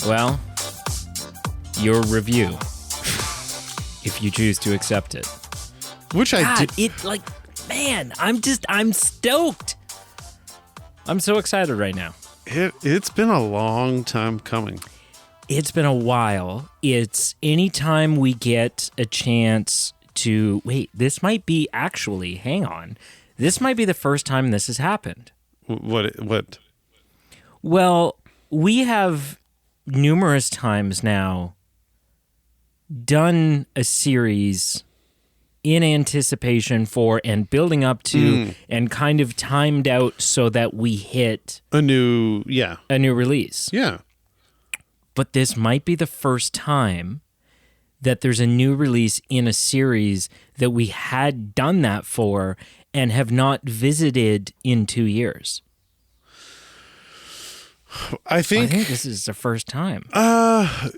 Well, your review, if you choose to accept it. Which I did. I'm stoked. I'm so excited right now. It's been a long time coming. It's been a while. It's anytime we get a chance to... Wait, this might be actually... Hang on. This might be the first time this has happened. What? Well, we have numerous times now done a series in anticipation for and building up to and kind of timed out so that we hit a new release. Yeah. But this might be the first time that there's a new release in a series that we had done that for and have not visited in 2 years. I think this is the first time.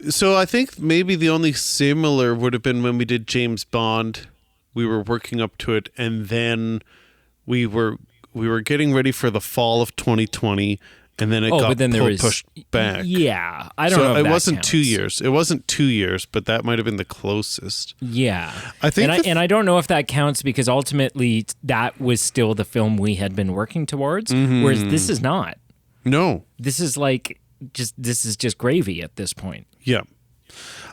So I think maybe the only similar would have been when we did James Bond. We were working up to it, and then we were getting ready for the fall of 2020, and then it got pushed back. Yeah, I don't know. So if it wasn't counts. 2 years. It wasn't 2 years, but that might have been the closest. Yeah, I think, and I don't know if that counts because ultimately that was still the film we had been working towards, whereas this is not. No, this is just gravy at this point. Yeah.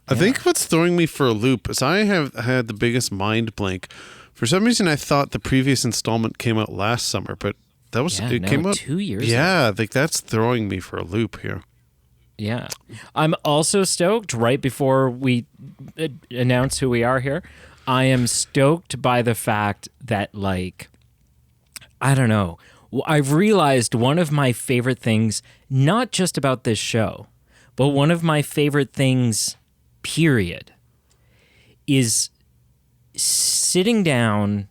I think what's throwing me for a loop is I have had the biggest mind blank. For some reason, I thought the previous installment came out last summer, but came out 2 years. Yeah, like that's throwing me for a loop here. Yeah, I'm also stoked. Right before we announce who we are here, I am stoked by the fact that, like, I don't know. I've realized one of my favorite things, not just about this show, but one of my favorite things, period, is sitting down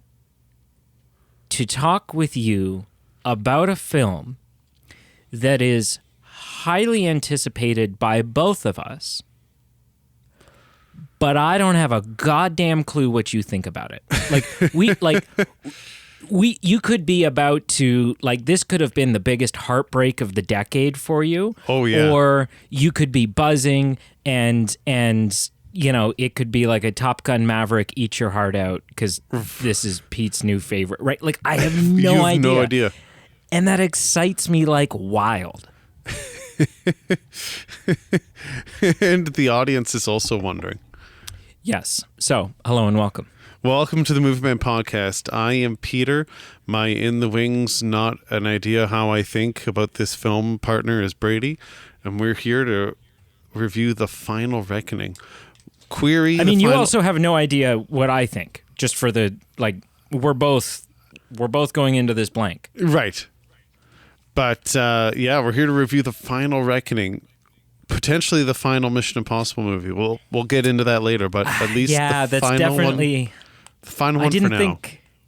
to talk with you about a film that is highly anticipated by both of us, but I don't have a goddamn clue what you think about it. You could be about to, like, this could have been the biggest heartbreak of the decade for you. Oh, yeah. Or you could be buzzing and you know, it could be like a Top Gun Maverick, eat your heart out because this is Pete's new favorite, right? Like, I have no idea. No idea. And that excites me like wild. And the audience is also wondering. Yes. So, hello and welcome. Welcome to the Movie Man Podcast. I am Peter. My in the wings, not an idea how I think about this film partner is Brady. And we're here to review The Final Reckoning. You also have no idea what I think. Just for the, like, we're both going into this blank. Right. But, we're here to review The Final Reckoning. Potentially the final Mission Impossible movie. We'll get into that later, but at least the final one for now.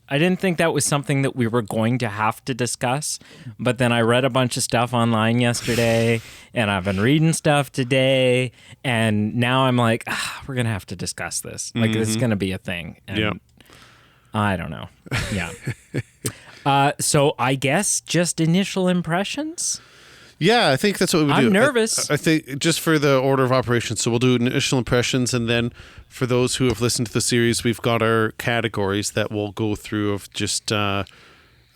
I didn't think that was something that we were going to have to discuss, but then I read a bunch of stuff online yesterday, and I've been reading stuff today, and now I'm like, we're going to have to discuss this. Like, this is going to be a thing. And I don't know. Yeah. So I guess just initial impressions? Yeah, I think that's what we do. I'm nervous. I think just for the order of operations. So we'll do initial impressions, and then for those who have listened to the series, we've got our categories that we'll go through of just, we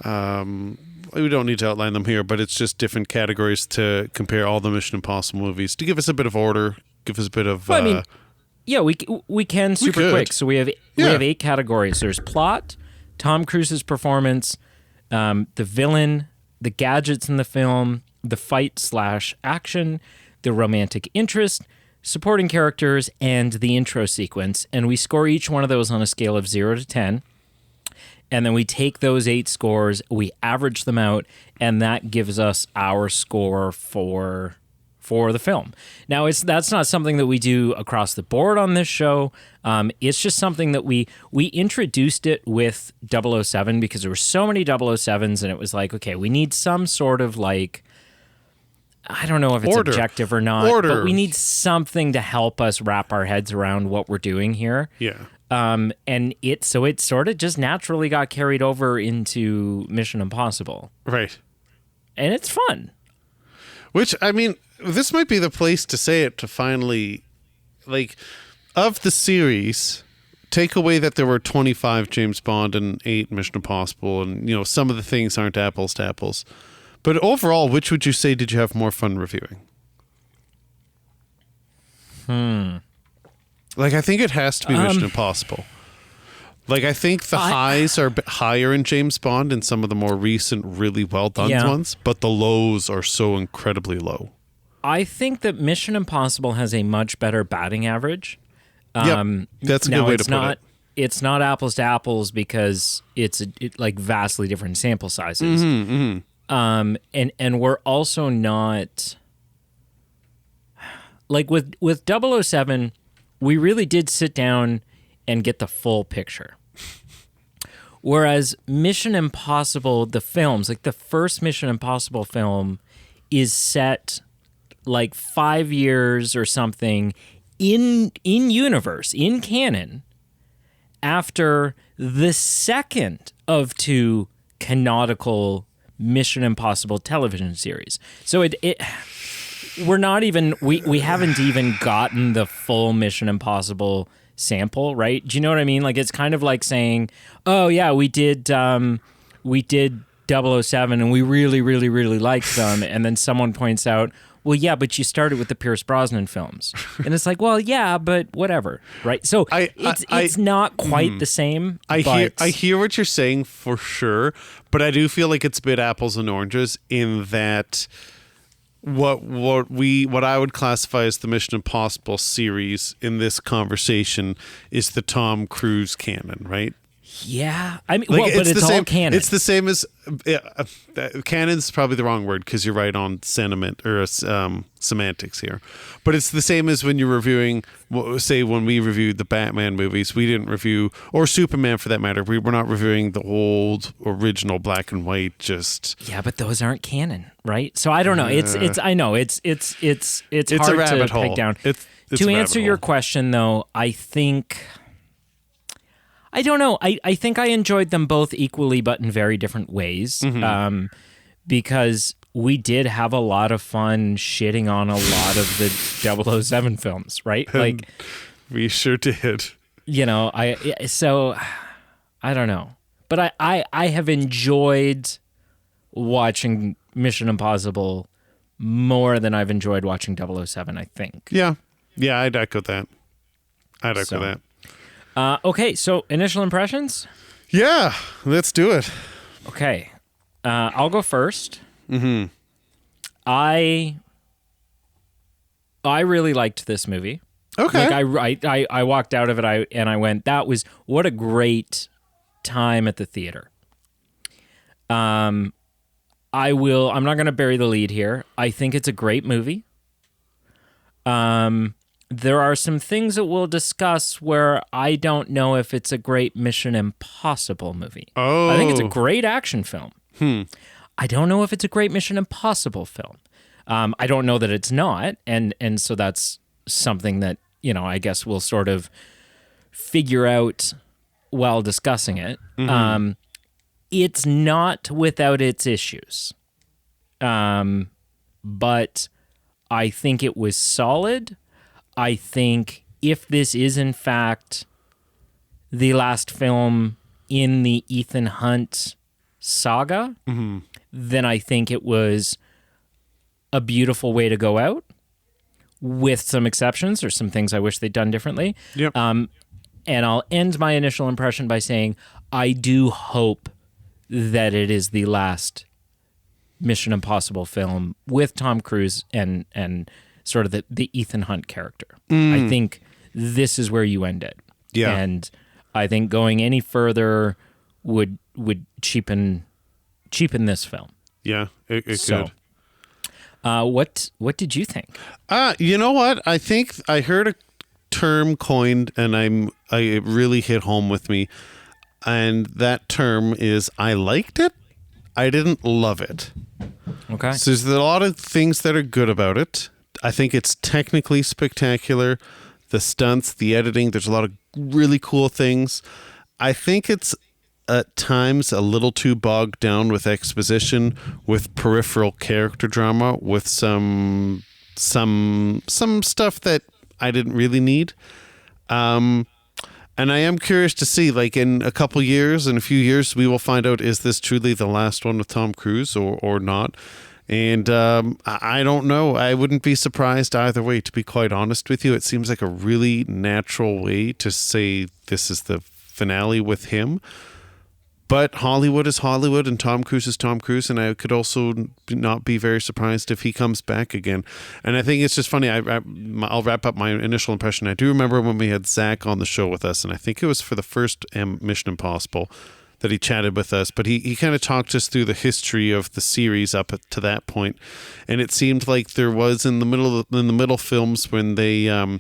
don't need to outline them here, but it's just different categories to compare all the Mission Impossible movies to give us a bit of order, give us a bit of... Well, we can super quick. So we have 8 categories. There's plot, Tom Cruise's performance, the villain, the gadgets in the film, the fight/action, the romantic interest, supporting characters, and the intro sequence. And we score each one of those on a scale of 0 to 10. And then we take those 8 scores, we average them out, and that gives us our score for the film. Now, that's not something that we do across the board on this show. It's just something that we introduced it with 007 because there were so many 007s, and it was like, okay, we need some sort of, like, I don't know if it's objective or not, but we need something to help us wrap our heads around what we're doing here. Yeah. And it sort of just naturally got carried over into Mission Impossible. Right. And it's fun. Which, I mean, this might be the place to say it, to finally, like, of the series, take away that there were 25 James Bond and 8 Mission Impossible, and, you know, some of the things aren't apples to apples. But overall, which would you say did you have more fun reviewing? Like, I think it has to be Mission Impossible. Like, I think the highs are higher in James Bond and some of the more recent, really well done ones, but the lows are so incredibly low. I think that Mission Impossible has a much better batting average. That's a good way to put it. It's not apples to apples because it's like vastly different sample sizes. And we're also not, like, with 007, we really did sit down and get the full picture. Whereas Mission Impossible, the films, like the first Mission Impossible film, is set like 5 years or something in universe, in canon, after the second of 2 canonical Mission Impossible television series. So we're not even, we haven't even gotten the full Mission Impossible sample, right? Do you know what I mean? Like, it's kind of like saying, oh yeah, we did 007 and we really, really, really liked them. And then someone points out, well, yeah, but you started with the Pierce Brosnan films. And it's like, well, yeah, but whatever, right? So it's not quite the same. I hear what you're saying for sure, but I do feel like it's a bit apples and oranges in that what I would classify as the Mission Impossible series in this conversation is the Tom Cruise canon, right? Yeah, I mean, like, well, but it's all canon. It's the same as canon's probably the wrong word because you're right on sentiment or semantics here. But it's the same as when you're reviewing, say, when we reviewed the Batman movies, we didn't review, or Superman for that matter. We're not reviewing the old original black and white. Yeah, but those aren't canon, right? So I don't know. I know it's hard a rabbit to hole. Peg down. It's to answer your question, though, I think. I don't know. I think I enjoyed them both equally, but in very different ways. Because we did have a lot of fun shitting on a lot of the 007 films, right? Like, we sure did. You know, I don't know. But I have enjoyed watching Mission Impossible more than I've enjoyed watching 007, I think. Yeah, I'd echo that. That. Okay, so initial impressions? Yeah, let's do it. Okay, I'll go first. I really liked this movie. Okay. Like I walked out of it and I went, what a great time at the theater. I'm not going to bury the lead here. I think it's a great movie. There are some things that we'll discuss where I don't know if it's a great Mission Impossible movie. Oh. I think it's a great action film. I don't know if it's a great Mission Impossible film. I don't know that it's not, and so that's something that, you know, I guess we'll sort of figure out while discussing it. It's not without its issues. But I think it was solid. I think if this is in fact the last film in the Ethan Hunt saga, then I think it was a beautiful way to go out, with some exceptions or some things I wish they'd done differently. Yep. And I'll end my initial impression by saying I do hope that it is the last Mission Impossible film with Tom Cruise and sort of the Ethan Hunt character. I think this is where you end it. Yeah. And I think going any further would cheapen this film. Yeah, it could. What did you think? You know what? I think I heard a term coined and it really hit home with me. And that term is I liked it. I didn't love it. Okay. So there's a lot of things that are good about it. I think it's technically spectacular. The stunts, the editing, there's a lot of really cool things. I think it's at times a little too bogged down with exposition, with peripheral character drama, with some some stuff that I didn't really need. And I am curious to see, like, in a couple years, in a few years, we will find out, is this truly the last one with Tom Cruise or not? And I don't know. I wouldn't be surprised either way, to be quite honest with you. It seems like a really natural way to say this is the finale with him. But Hollywood is Hollywood, and Tom Cruise is Tom Cruise, and I could also not be very surprised if he comes back again. And I think it's just funny. I'll wrap up my initial impression. I do remember when we had Zach on the show with us, and I think it was for the first Mission Impossible that he chatted with us, but he kind of talked us through the history of the series up to that point. And it seemed like there was in the middle films when they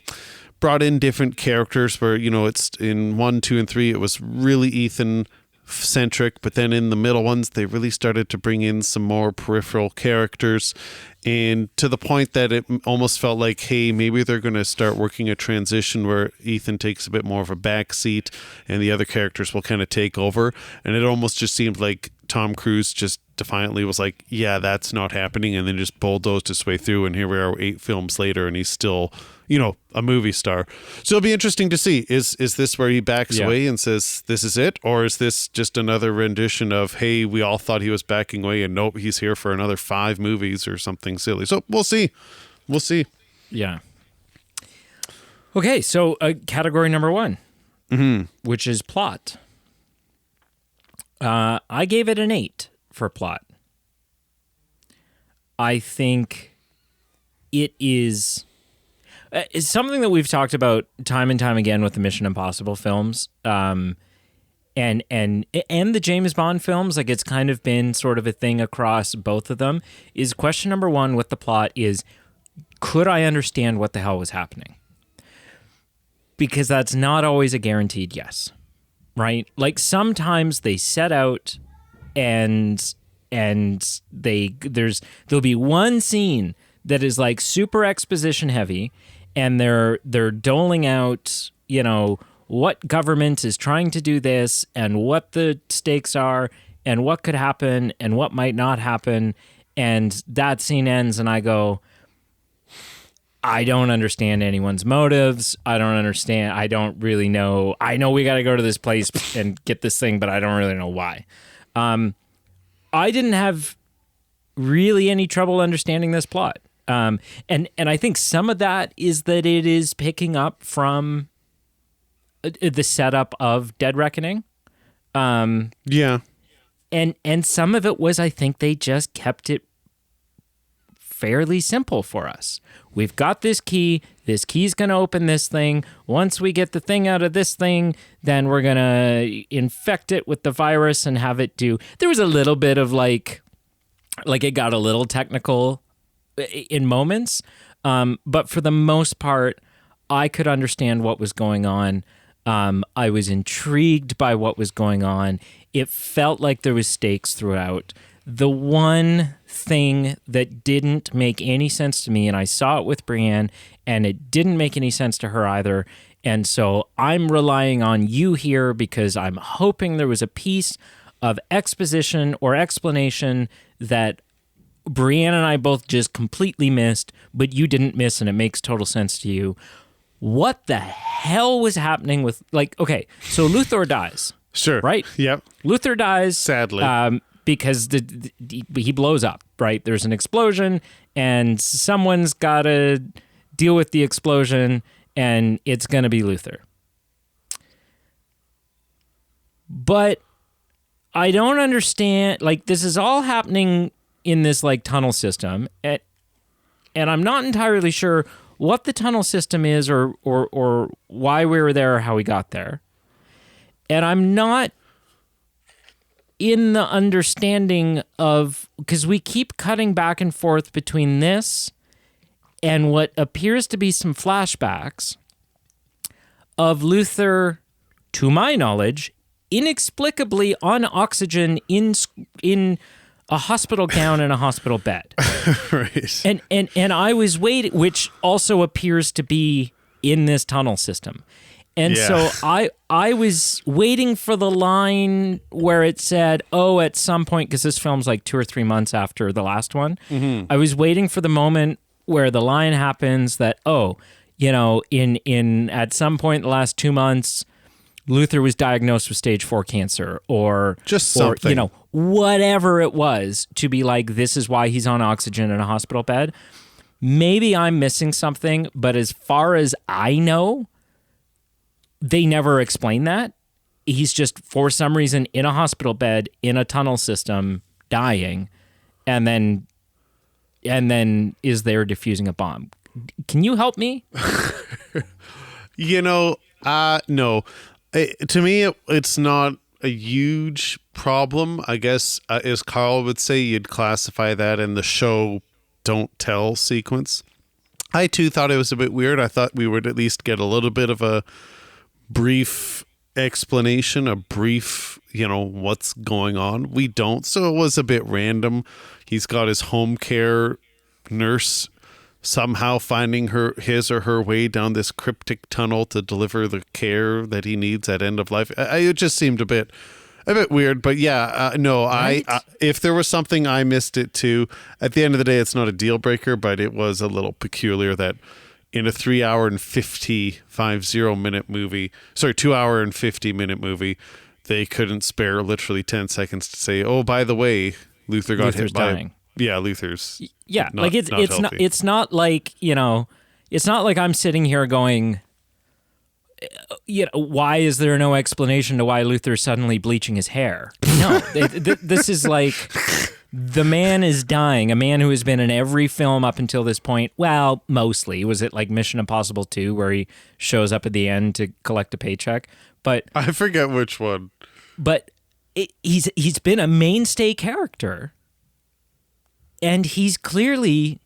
brought in different characters where, you know, it's in 1, 2, and 3, it was really Ethan centric, but then in the middle ones they really started to bring in some more peripheral characters, and to the point that it almost felt like, hey, maybe they're going to start working a transition where Ethan takes a bit more of a back seat and the other characters will kind of take over. And it almost just seemed like Tom Cruise just defiantly was like, yeah, that's not happening, and then just bulldozed his way through, and here we are 8 films later and he's still, you know, a movie star. So it'll be interesting to see, is this where he backs away and says this is it, or is this just another rendition of, hey, we all thought he was backing away and nope, he's here for another 5 movies or something silly. So we'll see. Yeah. Okay, so category number 1, which is plot. I gave it an 8 for plot. I think it is it's something that we've talked about time and time again with the Mission Impossible films, and the James Bond films. Like, it's kind of been sort of a thing across both of them. Is question number 1 with the plot is, could I understand what the hell was happening? Because that's not always a guaranteed yes. Right? Like, sometimes they set out and there'll be one scene that is like super exposition heavy, and they're doling out, you know, what government is trying to do this and what the stakes are and what could happen and what might not happen, and that scene ends and I go, I don't understand anyone's motives. I don't really know. I know we got to go to this place and get this thing, but I don't really know why. I didn't have really any trouble understanding this plot. And I think some of that is that it is picking up from the setup of Dead Reckoning. Yeah. And some of it was, I think they just kept it fairly simple for us. We've got this key. This key's going to open this thing. Once we get the thing out of this thing, then we're going to infect it with the virus and have it do... There was a little bit of like it got a little technical in moments. But for the most part, I could understand what was going on. I was intrigued by what was going on. It felt like there was stakes throughout. The one thing that didn't make any sense to me, and I saw it with Brienne, and it didn't make any sense to her either, and so I'm relying on you here because I'm hoping there was a piece of exposition or explanation that Brienne and I both just completely missed, but you didn't miss, and it makes total sense to you. What the hell was happening with, like, okay, so Luthor dies. Sure. Right? Yep. Luthor dies. Sadly. Because he blows up, right? There's an explosion, and someone's got to deal with the explosion, and it's going to be Luthor. But I don't understand, like, this is all happening in this, like, tunnel system, and I'm not entirely sure what the tunnel system is or why we were there or how we got there. And I'm not in the understanding of, because we keep cutting back and forth between this and what appears to be some flashbacks of Luthor, to my knowledge, inexplicably on oxygen in a hospital gown and a hospital bed. Right. And I was waiting, which also appears to be in this tunnel system. And so I was waiting for the line where it said, oh, at some point, because this film's like 2 or 3 months after the last one, I was waiting for the moment where the line happens that, oh, you know, in at some point in the last 2 months, Luther was diagnosed with stage 4 cancer, or just something, or, you know, whatever it was, to be like, this is why he's on oxygen in a hospital bed. Maybe I'm missing something, but as far as I know, they never explain that. He's just, for some reason, in a hospital bed, in a tunnel system, dying, and then is there defusing a bomb. Can you help me? You know, no. To me, it's not a huge problem. I guess, as Carl would say, you'd classify that in the show don't tell sequence. I, too, thought it was a bit weird. I thought we would at least get a little bit of a brief explanation, a brief, you know, what's going on. We don't, so it was a bit random. He's got his home care nurse somehow finding his or her way down this cryptic tunnel to deliver the care that he needs at end of life. It just seemed a bit weird, but yeah, no, right? If there was something, I missed it too. At the end of the day, it's not a deal breaker, but it was a little peculiar that in a 3 hour and 50 minute movie, 2 hour and 50 minute movie, they couldn't spare literally 10 seconds to say, oh, by the way, Luther's hit by dying. Yeah, Luther's. Yeah, like it's not like, you know, it's not like I'm sitting here going, you know, why is there no explanation to why Luther's suddenly bleaching his hair? No, this is like, the man is dying, a man who has been in every film up until this point. Well, mostly. Was it like Mission Impossible 2 where he shows up at the end to collect a paycheck? But I forget which one. But he's been a mainstay character. And he's clearly,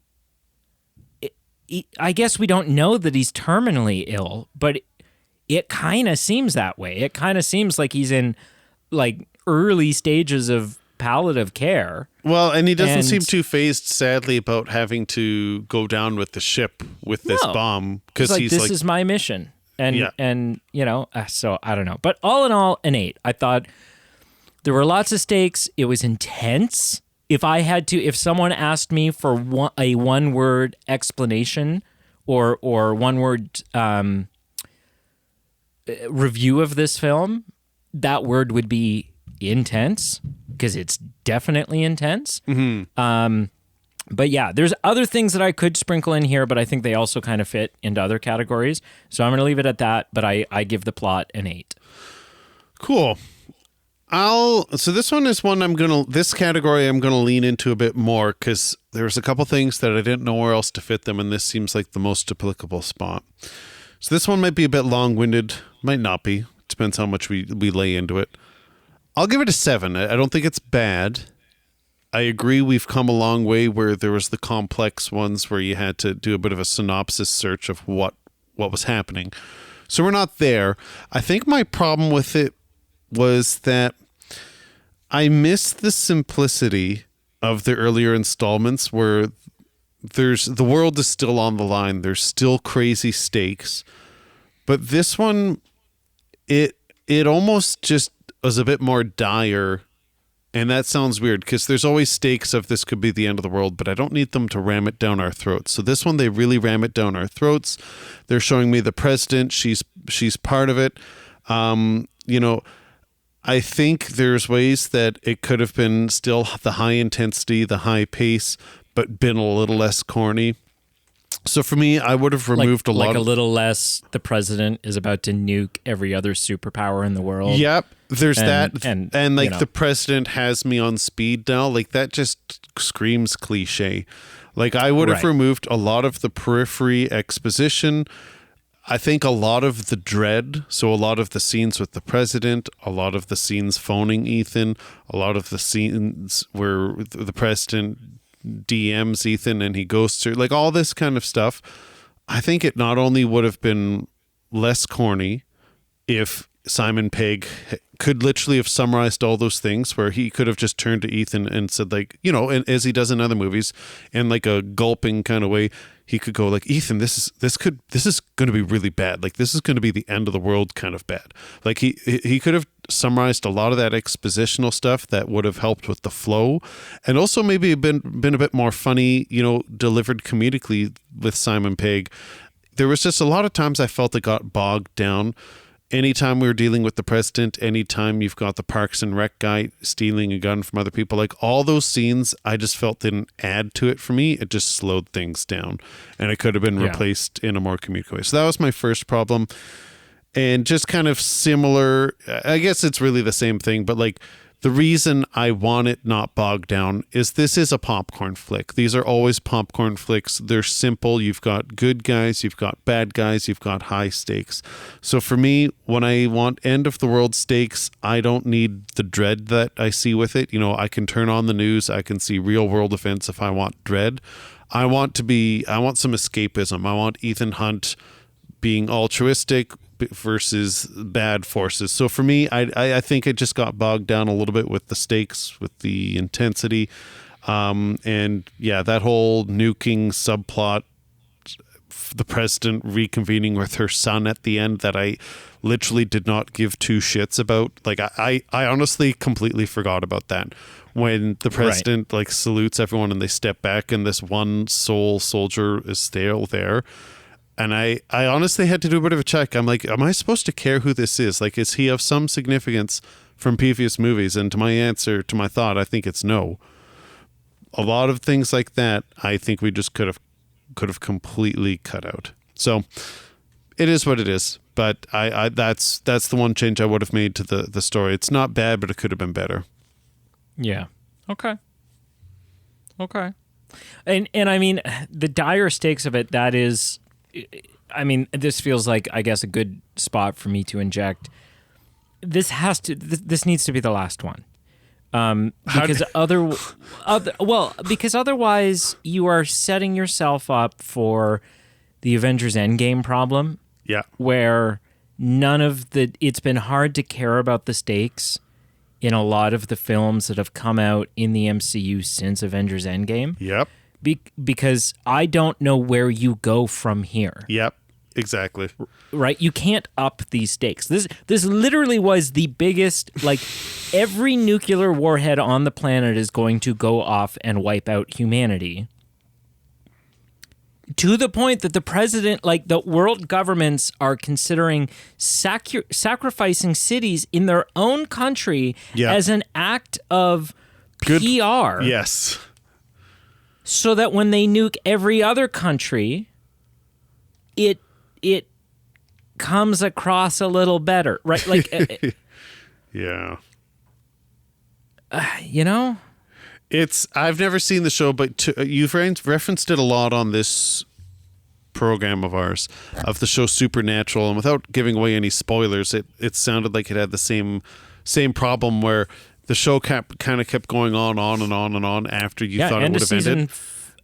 I guess we don't know that he's terminally ill, but it kind of seems that way. It kind of seems like he's in like early stages of palliative care. Well, and he doesn't seem too phased, sadly, about having to go down with the ship with this bomb, because like, he's this like, is my mission, and you know, so I don't know. But all in all, an 8. I thought there were lots of stakes. It was intense. If someone asked me for a one-word explanation or one-word review of this film, that word would be intense, because it's definitely intense. Mm-hmm. But yeah, there's other things that I could sprinkle in here, but I think they also kind of fit into other categories. So I'm going to leave it at that, but I give the plot an 8. Cool. So this one is one this category I'm going to lean into a bit more, because there's a couple things that I didn't know where else to fit them, and this seems like the most applicable spot. So this one might be a bit long-winded, might not be. Depends how much we lay into it. I'll give it a 7. I don't think it's bad. I agree we've come a long way where there was the complex ones where you had to do a bit of a synopsis search of what was happening. So we're not there. I think my problem with it was that I missed the simplicity of the earlier installments, where the world is still on the line. There's still crazy stakes. But this one, it almost just was a bit more dire. And that sounds weird, because there's always stakes of this could be the end of the world, but I don't need them to ram it down our throats. So this one, they really ram it down our throats. They're showing me the president. She's part of it. You know, I think there's ways that it could have been still the high intensity, the high pace, but been a little less corny. So for me, I would have removed a little less. The president is about to nuke every other superpower in the world. Yep, there's that, and like, you know, the president has me on speed dial. Like, that just screams cliche. Like, I would have removed a lot of the periphery exposition. I think a lot of the dread, so a lot of the scenes with the president, a lot of the scenes phoning Ethan, a lot of the scenes where the president DMs Ethan and he ghosts her, like all this kind of stuff. I think it not only would have been less corny if Simon Pegg could literally have summarized all those things, where he could have just turned to Ethan and said, like, you know, and as he does in other movies, in like a gulping kind of way, he could go like, Ethan, this is going to be really bad. Like, this is going to be the end of the world kind of bad. Like, he could have summarized a lot of that expositional stuff that would have helped with the flow, and also maybe been a bit more funny, delivered comedically with Simon Pegg. There was just a lot of times I felt it got bogged down. Anytime we were dealing with the president, anytime you've got the Parks and Rec guy stealing a gun from other people, like all those scenes, I just felt didn't add to it for me. It just slowed things down, and it could have been replaced in a more comedic way. So that was my first problem. And just kind of similar, I guess it's really the same thing, but like the reason I want it not bogged down is this is a popcorn flick. These are always popcorn flicks. They're simple. You've got good guys, you've got bad guys, you've got high stakes. So for me, when I want end of the world stakes, I don't need the dread that I see with it. I can turn on the news, I can see real world events if I want dread. I want some escapism. I want Ethan Hunt being altruistic versus bad forces. So for me, I think it just got bogged down a little bit with the stakes, with the intensity. And yeah, that whole nuking subplot, the president reconvening with her son at the end, that I literally did not give two shits about. Like I honestly completely forgot about that. When the president like salutes everyone and they step back and this one sole soldier is still there. And I honestly had to do a bit of a check. I'm like, am I supposed to care who this is? Like, is he of some significance from previous movies? And to my thought, I think it's no. A lot of things like that, I think we just could have completely cut out. So it is what it is. But that's the one change I would have made to the story. It's not bad, but it could have been better. Yeah. Okay. And I mean, the dire stakes of it, that is, I mean, this feels like, I guess, a good spot for me to inject. This needs to be the last one. Because because otherwise you are setting yourself up for the Avengers Endgame problem. Yeah. Where it's been hard to care about the stakes in a lot of the films that have come out in the MCU since Avengers Endgame. Yep. Because I don't know where you go from here. Yep, exactly. Right? You can't up these stakes. This literally was the biggest, like, every nuclear warhead on the planet is going to go off and wipe out humanity. To the point that the president, like the world governments, are considering sacrificing cities in their own country as an act of PR. Yes. So that when they nuke every other country, it comes across a little better, right? Like, yeah. I've never seen the show, but you've referenced it a lot on this program of ours, of the show Supernatural, and without giving away any spoilers, it sounded like it had the same problem where the show kind of kept going on and on after you thought it would have ended.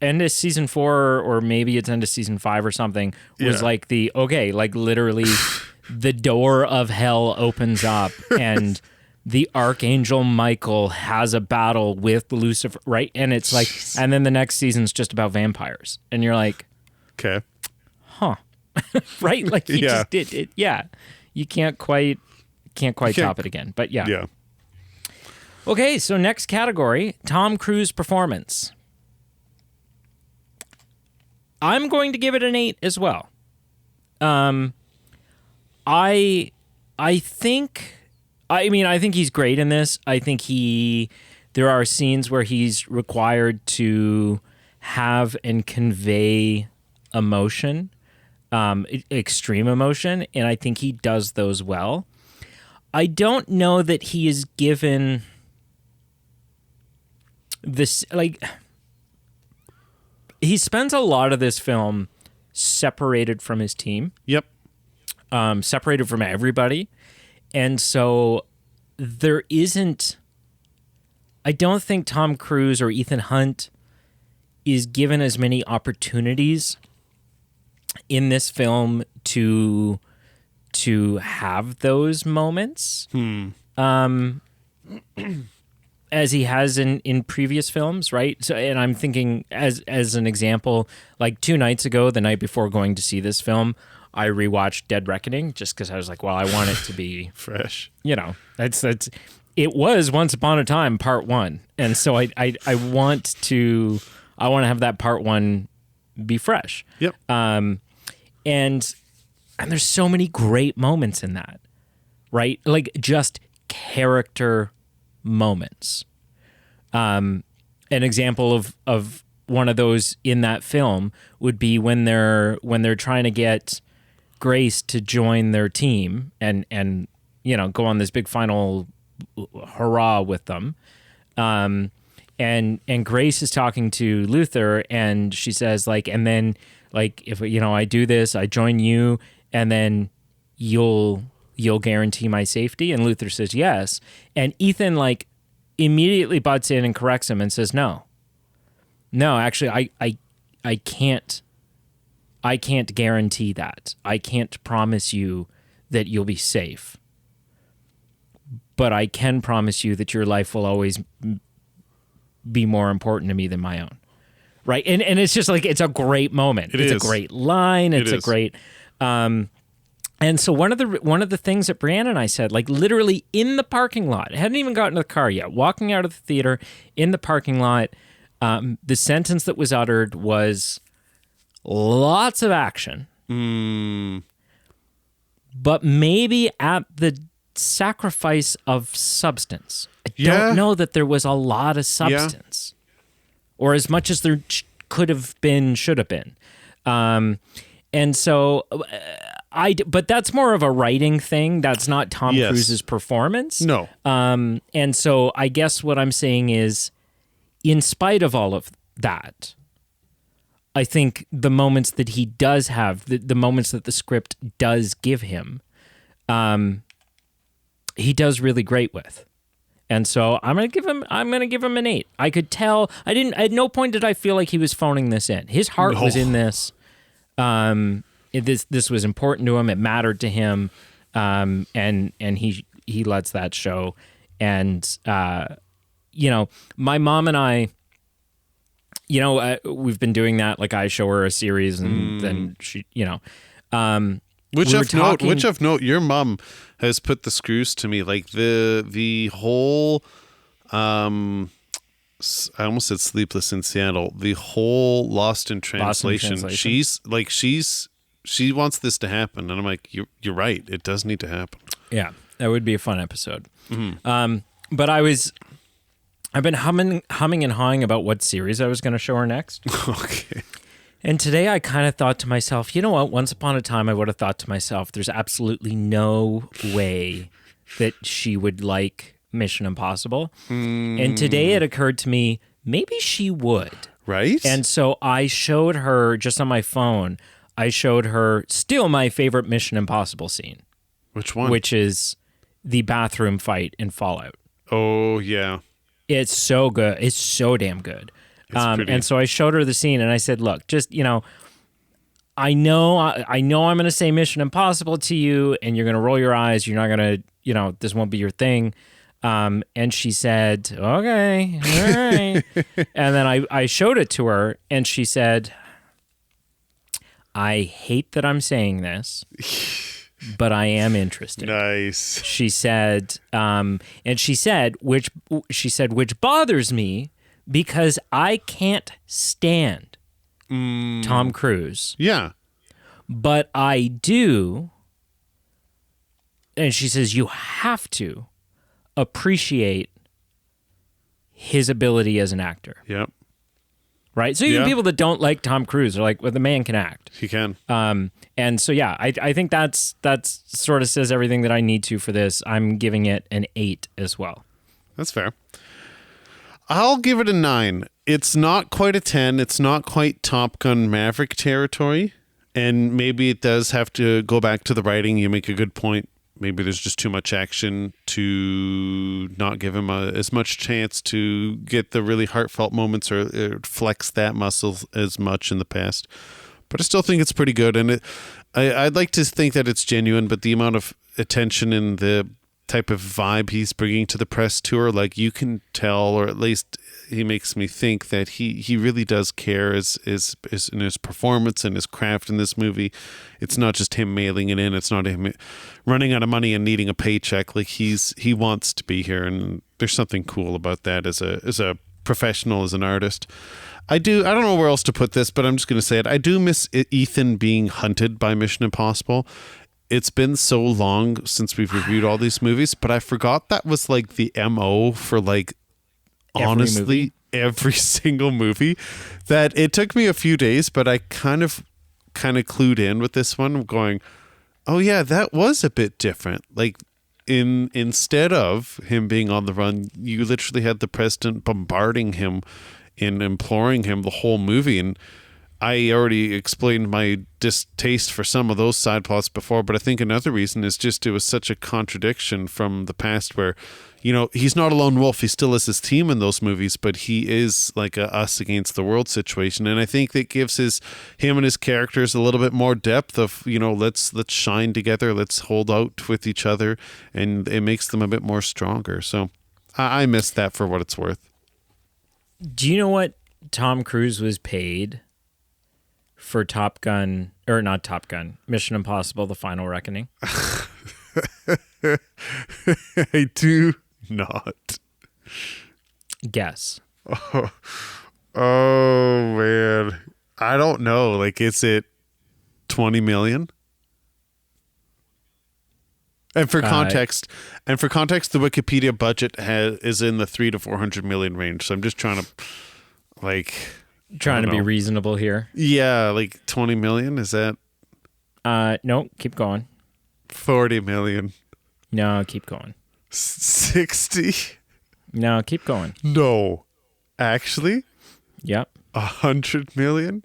End of season 4, or maybe it's end of season 5 or something, was like literally the door of hell opens up and the Archangel Michael has a battle with Lucifer, right? And it's like, and then the next season's just about vampires. And you're like, okay. Huh. Right? Like you just did it. Yeah. You can't quite top it again. But yeah. Yeah. Okay, so next category, Tom Cruise performance. I'm going to give it an 8 as well. I think he's great in this. I think there are scenes where he's required to have and convey emotion, extreme emotion, and I think he does those well. I don't know that he is given this, like, he spends a lot of this film separated from his team. Yep. Separated from everybody. And so there isn't, I don't think Tom Cruise or Ethan Hunt is given as many opportunities in this film to have those moments. as he has in previous films, right? So, and I'm thinking as an example, like 2 nights ago, the night before going to see this film, I rewatched Dead Reckoning just because I was like, well, I want it to be fresh. You know, that's it was Once Upon a Time Part 1, and so I want to have that Part 1 be fresh. Yep. And there's so many great moments in that, right? Like just character moments. An example of one of those in that film would be when they're trying to get Grace to join their team and go on this big final hurrah with them. And Grace is talking to Luther, and she says, like, and then, like, if I do this, I join you, and then you'll guarantee my safety. And Luther says yes, and Ethan like immediately butts in and corrects him and says no, actually, I can't guarantee that. I can't promise you that you'll be safe, but I can promise you that your life will always be more important to me than my own. Right. And it's just like, it's a great moment. It's a great line. It's a great, and so one of the things that Brianna and I said, like literally in the parking lot, I hadn't even gotten to the car yet, walking out of the theater in the parking lot, the sentence that was uttered was lots of action, but maybe at the sacrifice of substance. I don't know that there was a lot of substance, or as much as there could have been, should have been. And so but that's more of a writing thing. That's not Tom Cruise's performance. No. And so I guess what I'm saying is, in spite of all of that, I think the moments that he does have, the moments that the script does give him, he does really great with. And so I'm gonna give him an 8. I could tell at no point did I feel like he was phoning this in. His heart was in this. This was important to him. It mattered to him. And he lets that show. And my mom and I, we've been doing that. Like I show her a series, and then she, Which of note, your mom has put the screws to me. Like the whole, I almost said Sleepless in Seattle. The whole Lost in Translation. She wants this to happen, and I'm like, you're right. It does need to happen. Yeah, that would be a fun episode. But I've been humming and hawing about what series I was going to show her next. Okay. And today I kind of thought to myself, you know what? Once upon a time, I would have thought to myself, there's absolutely no way that she would like Mission Impossible. And today it occurred to me, maybe she would. Right? And so I showed her, just on my phone, still my favorite Mission Impossible scene. Which one? Which is the bathroom fight in Fallout. Oh, yeah. It's so good. It's so damn good. And so I showed her the scene, and I said, look, just, I know I'm going to say Mission Impossible to you, and you're going to roll your eyes. You're not going to, this won't be your thing. And she said, okay, all right. And then I showed it to her, and she said, I hate that I'm saying this, but I am interested. Nice. She said, which bothers me, because I can't stand Tom Cruise. Yeah. But I do. And she says, you have to appreciate his ability as an actor. Yep. Right? So even people that don't like Tom Cruise are like, well, the man can act. He can. And so, yeah, I think that's sort of says everything that I need to for this. I'm giving it an 8 as well. That's fair. I'll give it a 9. It's not quite a 10. It's not quite Top Gun Maverick territory. And maybe it does have to go back to the writing. You make a good point. Maybe there's just too much action to not give him as much chance to get the really heartfelt moments or flex that muscle as much in the past. But I still think it's pretty good. And I'd like to think that it's genuine, but the amount of attention and the type of vibe he's bringing to the press tour. Like, you can tell, or at least he makes me think that he really does care is in his performance and his craft in this movie. It's not just him mailing it in. It's not him running out of money and needing a paycheck. Like, he wants to be here, and there's something cool about that as a professional, as an artist. I don't know where else to put this, but I'm just going to say it. I do miss Ethan being hunted by Mission Impossible. It's been so long since we've reviewed all these movies, but I forgot that was like the MO for like, honestly, every single movie, that it took me a few days, but I kind of clued in with this one, going, oh yeah, that was a bit different. Like, instead of him being on the run, you literally had the president bombarding him and imploring him the whole movie. And I already explained my distaste for some of those side plots before, but I think another reason is just it was such a contradiction from the past where, you know, he's not a lone wolf. He still has his team in those movies, but he is like a us against the world situation. And I think that gives him and his characters a little bit more depth of, you know, let's shine together, let's hold out with each other, and it makes them a bit more stronger. So I miss that for what it's worth. Do you know what Tom Cruise was paid for Mission Impossible: The Final Reckoning? I do not. Guess. Oh man, I don't know. Like, is it 20 million? And for context, the Wikipedia budget is in the 300 to 400 million range. So I'm just trying to be reasonable here. Yeah, like 20 million, is that? No, keep going. 40 million. No, keep going. 60. No, keep going. No, actually. Yep. 100 million.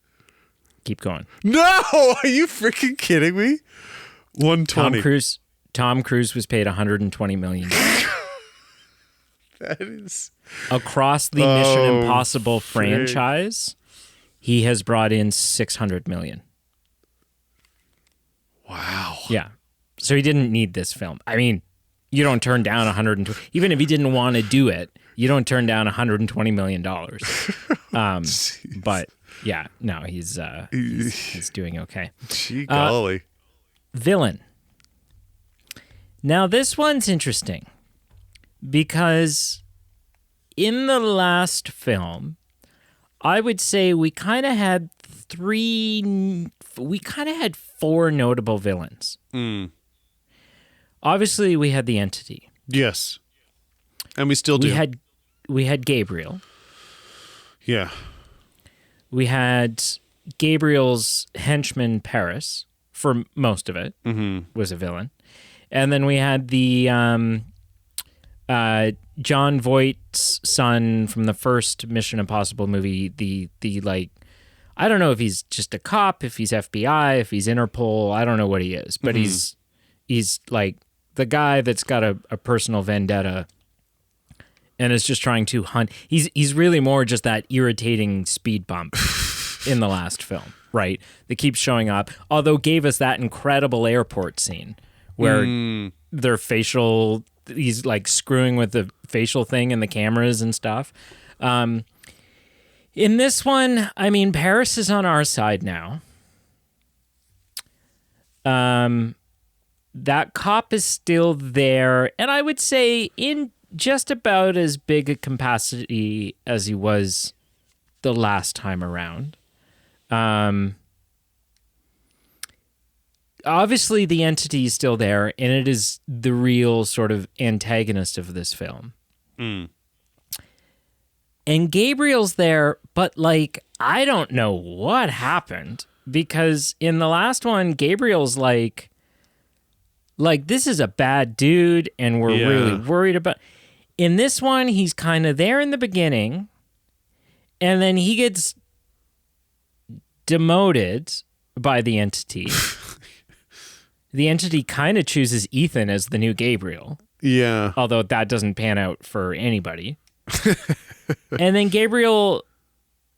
Keep going. No, are you freaking kidding me? 120. Tom Cruise was paid $120 million. That is across the Mission Impossible franchise. He has brought in $600 million. Wow. Yeah. So he didn't need this film. I mean, you don't turn down 120. Even if he didn't want to do it, you don't turn down $120 million. But yeah, no, he's doing okay. Gee golly. Villain. Now this one's interesting because in the last film, I would say we kind of had four notable villains. Obviously, we had the Entity. Yes. And we still do. We had Gabriel. Yeah. We had Gabriel's henchman, Paris, for most of it, was a villain. And then we had the John Voight's son from the first Mission Impossible movie, the like, I don't know if he's just a cop, if he's FBI, if he's Interpol, I don't know what he is, but he's like the guy that's got a personal vendetta and is just trying to hunt. He's really more just that irritating speed bump in the last film, right? That keeps showing up, although gave us that incredible airport scene where he's like screwing with the facial thing and the cameras and stuff. In this one, I mean, Paris is on our side now. That cop is still there, and I would say in just about as big a capacity as he was the last time around. Obviously, the Entity is still there, and it is the real sort of antagonist of this film. And Gabriel's there, but like, I don't know what happened, because in the last one, Gabriel's like this is a bad dude, and we're really worried about. In this one, he's kind of there in the beginning, and then he gets demoted by the Entity. The Entity kind of chooses Ethan as the new Gabriel. Yeah. Although that doesn't pan out for anybody. And then Gabriel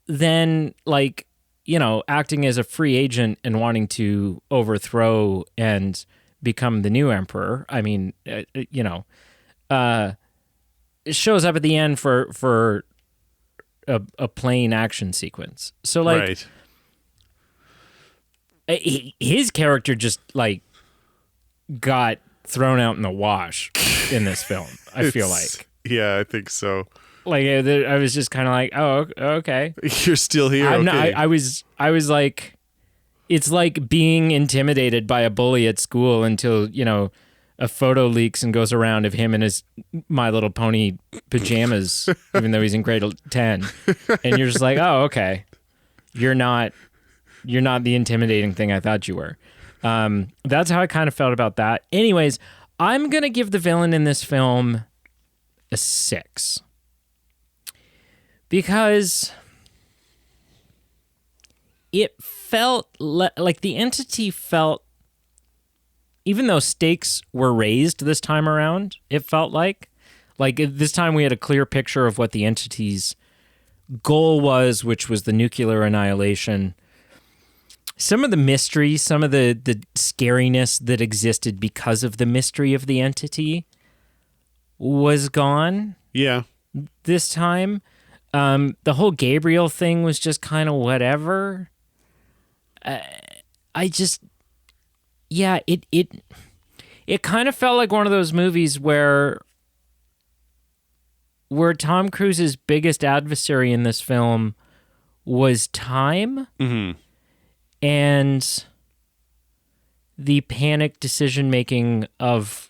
then, like, you know, acting as a free agent and wanting to overthrow and become the new emperor. I mean, you know, shows up at the end for a plane action sequence. So like, his character just like got thrown out in the wash in this film. I feel like. Yeah, I think so. Like I was just kind of like, oh, okay. You're still here. Okay. I was like, it's like being intimidated by a bully at school until, you know, a photo leaks and goes around of him in his My Little Pony pajamas, even though he's in grade 10. And you're just like, oh, okay. You're not the intimidating thing I thought you were. That's how I kind of felt about that. Anyways, I'm going to give the villain in this film a 6. Because it felt like the entity felt, even though stakes were raised this time around, it felt like this time we had a clear picture of what the entity's goal was, which was the nuclear annihilation. Some of the mystery, some of the scariness that existed because of the mystery of the entity was gone. Yeah. This time. The whole Gabriel thing was just kind of whatever. It kind of felt like one of those movies where Tom Cruise's biggest adversary in this film was time and the panic decision-making of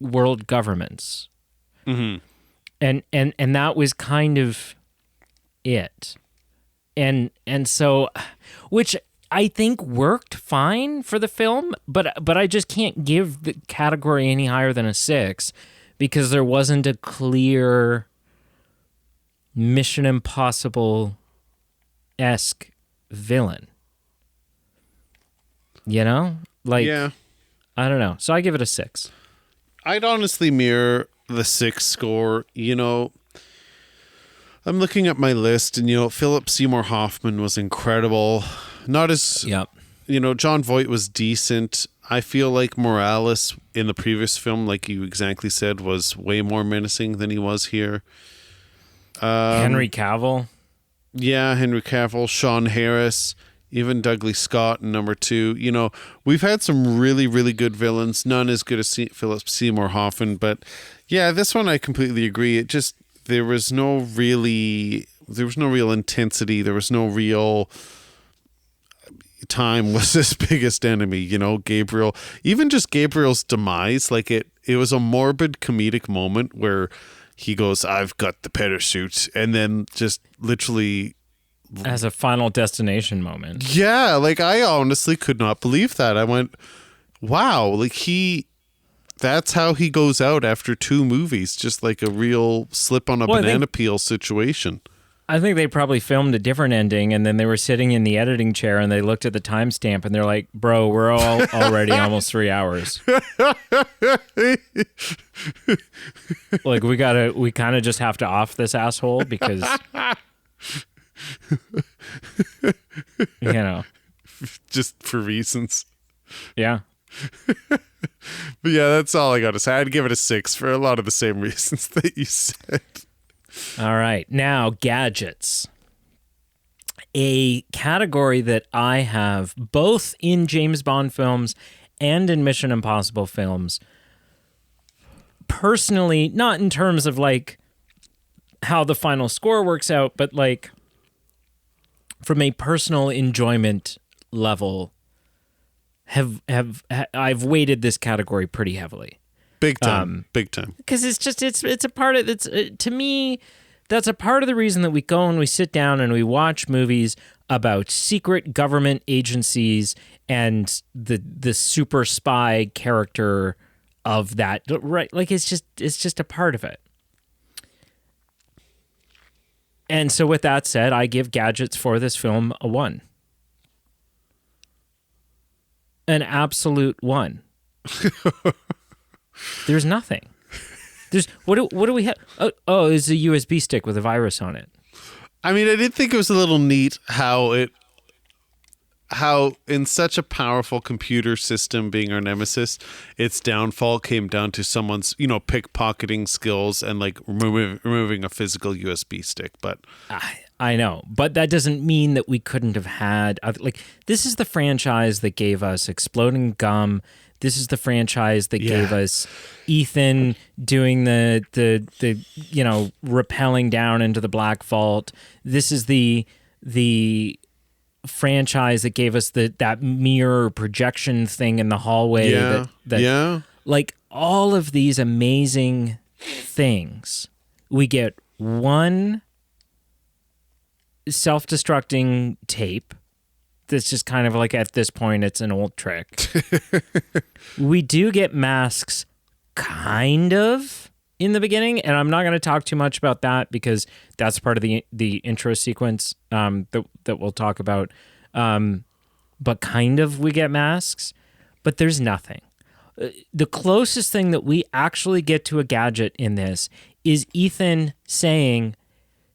world governments. Mm-hmm. And that was kind of it. And so, which I think worked fine for the film, but I just can't give the category any higher than a 6 because there wasn't a clear Mission Impossible-esque villain. You know? Like, yeah. I don't know. So I give it a 6. I'd honestly mirror the 6 score. You know, I'm looking at my list and, you know, Philip Seymour Hoffman was incredible. Not as, you know, John Voight was decent. I feel like Morales in the previous film, like you exactly said, was way more menacing than he was here. Henry Cavill. Yeah, Henry Cavill, Sean Harris, even Douglas Scott in number 2. You know, we've had some really, really good villains. None as good as Philip Seymour Hoffman. But yeah, this one I completely agree. It just, there was no real intensity. There was no real time was his biggest enemy, you know, Gabriel. Even just Gabriel's demise, like it was a morbid comedic moment where he goes, I've got the parachute, and then just literally as a Final Destination moment. Yeah, like I honestly could not believe that. I went, wow, like that's how he goes out after 2 movies, just like a real slip on a banana peel situation. I think they probably filmed a different ending, and then they were sitting in the editing chair and they looked at the timestamp and they're like, bro, we're all already almost 3 hours. Like we kind of just have to off this asshole because, you know. Just for reasons. Yeah. But yeah, that's all I got to say. I'd give it a 6 for a lot of the same reasons that you said. All right. Now, gadgets. A category that I have both in James Bond films and in Mission Impossible films. Personally, not in terms of like how the final score works out, but like from a personal enjoyment level, I've weighted this category pretty heavily. Big time. Because it's a part of it's to me, that's a part of the reason that we go and we sit down and we watch movies about secret government agencies and the super spy character of that. Right, like it's just a part of it. And so with that said, I give gadgets for this film a 1. An absolute 1. There's nothing. There's what do we have? Oh, it's a USB stick with a virus on it. I mean, I did think it was a little neat how how in such a powerful computer system being our nemesis, its downfall came down to someone's, pickpocketing skills and like removing a physical USB stick. But I know, but that doesn't mean that we couldn't have had this is the franchise that gave us Exploding Gum. This is the franchise that gave us Ethan doing the rappelling down into the Black Vault. This is the franchise that gave us that mirror projection thing in the hallway. Like all of these amazing things, we get one self-destructing tape that's just kind of like, at this point, it's an old trick. We do get masks kind of in the beginning, and I'm not going to talk too much about that because that's part of the intro sequence that we'll talk about. But kind of we get masks, but there's nothing. The closest thing that we actually get to a gadget in this is Ethan saying,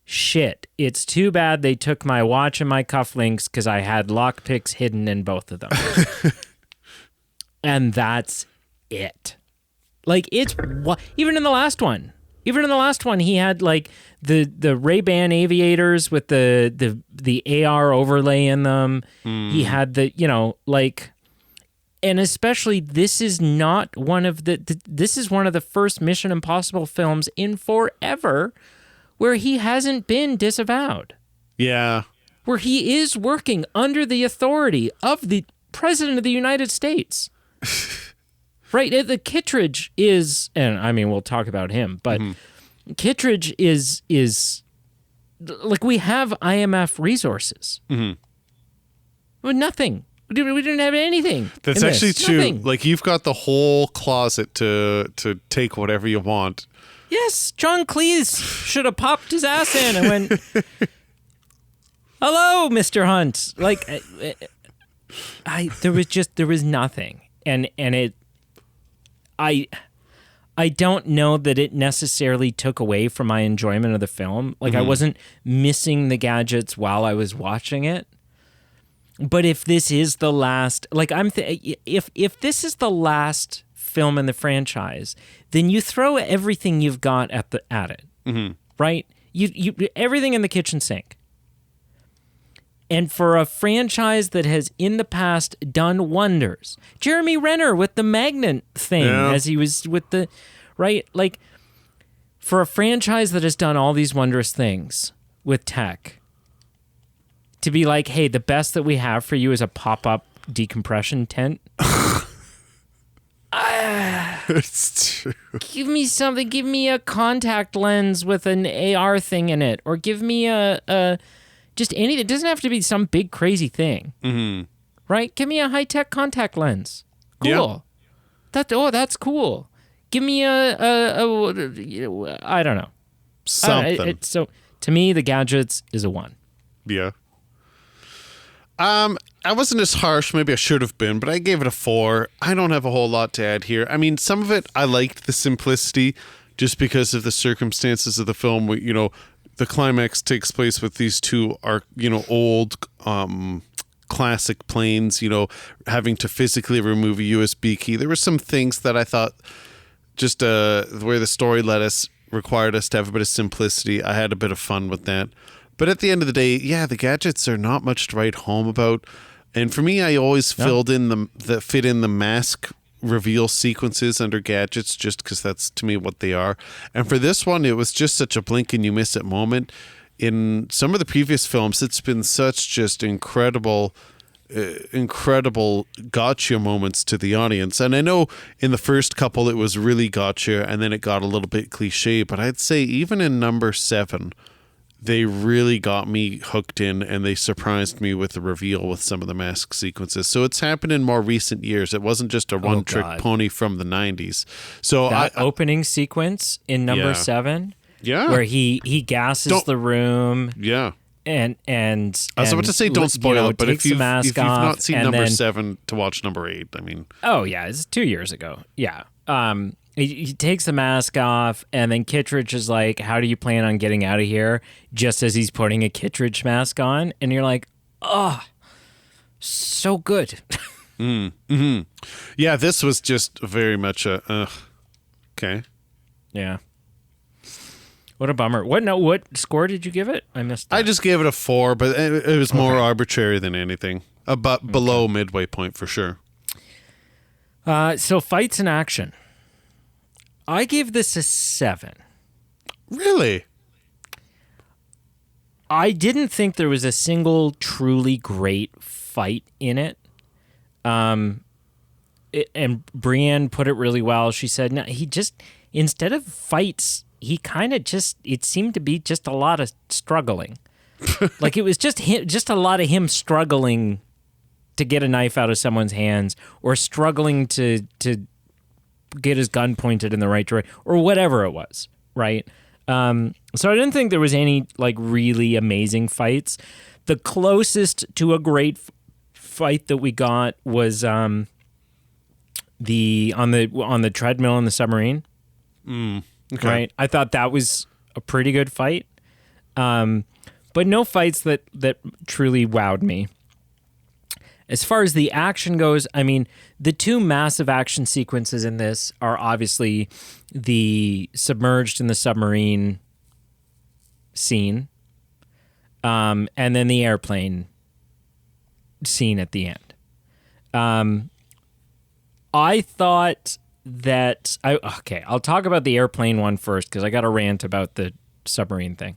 "Shit, it's too bad they took my watch and my cufflinks because I had lockpicks hidden in both of them." And that's it. Like, even in the last one, he had like the Ray-Ban aviators with the AR overlay in them. He had and especially this is not one of this is one of the first Mission Impossible films in forever where he hasn't been disavowed. Yeah. Where he is working under the authority of the President of the United States. Right? The Kittredge is, and I mean, we'll talk about him, but Kittredge is like, we have IMF resources. With nothing. We didn't have anything. That's actually true. Nothing. Like, you've got the whole closet to take whatever you want. Yes, John Cleese should have popped his ass in and went, "Hello, Mr. Hunt." Like, there was nothing, and I don't know that it necessarily took away from my enjoyment of the film. Like, I wasn't missing the gadgets while I was watching it. But if this is the last, like, if this is the last film in the franchise, then you throw everything you've got at it, right? You everything in the kitchen sink. And for a franchise that has in the past done wonders, Jeremy Renner with the magnet thing, as he was with the, right? Like, for a franchise that has done all these wondrous things with tech, to be like, hey, the best that we have for you is a pop-up decompression tent. It's true. Give me something. Give me a contact lens with an AR thing in it, or give me a just anything. It doesn't have to be some big crazy thing, right? Give me a high-tech contact lens. Cool. Yeah. That's cool. Give me a I don't know, something. So to me, the gadgets is a 1. Yeah. I wasn't as harsh. Maybe I should have been, but I gave it a 4. I don't have a whole lot to add here. I mean, some of it, I liked the simplicity just because of the circumstances of the film. The climax takes place with these two old classic planes, having to physically remove a USB key. There were some things that I thought just where the story required us to have a bit of simplicity. I had a bit of fun with that. But at the end of the day, the gadgets are not much to write home about. And for me, I always fit in the mask reveal sequences under gadgets, just because that's, to me, what they are. And for this one, it was just such a blink and you miss it moment. In some of the previous films, it's been such just incredible gotcha moments to the audience. And I know in the first couple, it was really gotcha, and then it got a little bit cliche. But I'd say even in number 7, they really got me hooked in, and they surprised me with the reveal with some of the mask sequences. So it's happened in more recent years. It wasn't just a one-trick pony from the 90s. So that opening sequence in number 7, where he gasses the room, and I was about to say don't spoil it, but if you've not seen number 7, to watch number 8. I mean, it's 2 years ago. He takes the mask off, and then Kittredge is like, "How do you plan on getting out of here?" Just as he's putting a Kittredge mask on, and you're like, "Oh, so good. Yeah, this was just very much a okay. Yeah. What a bummer. What score did you give it? I missed that. I just gave it a 4, but it was more arbitrary than anything. But below midway point for sure. So fights in action. I gave this a 7. Really? I didn't think there was a single truly great fight in it. And Brienne put it really well. She said, no, he just, instead of fights, he kind of just, it seemed to be just a lot of struggling. Like it was just a lot of him struggling to get a knife out of someone's hands, or struggling to get his gun pointed in the right direction, or whatever it was, right? So I didn't think there was any like really amazing fights. The closest to a great fight that we got was on the treadmill in the submarine. Okay. Right, I thought that was a pretty good fight, but no fights that truly wowed me. As far as the action goes, I mean, the two massive action sequences in this are obviously the submerged in the submarine scene, and then the airplane scene at the end. I thought that I'll talk about the airplane one first because I got a rant about the submarine thing.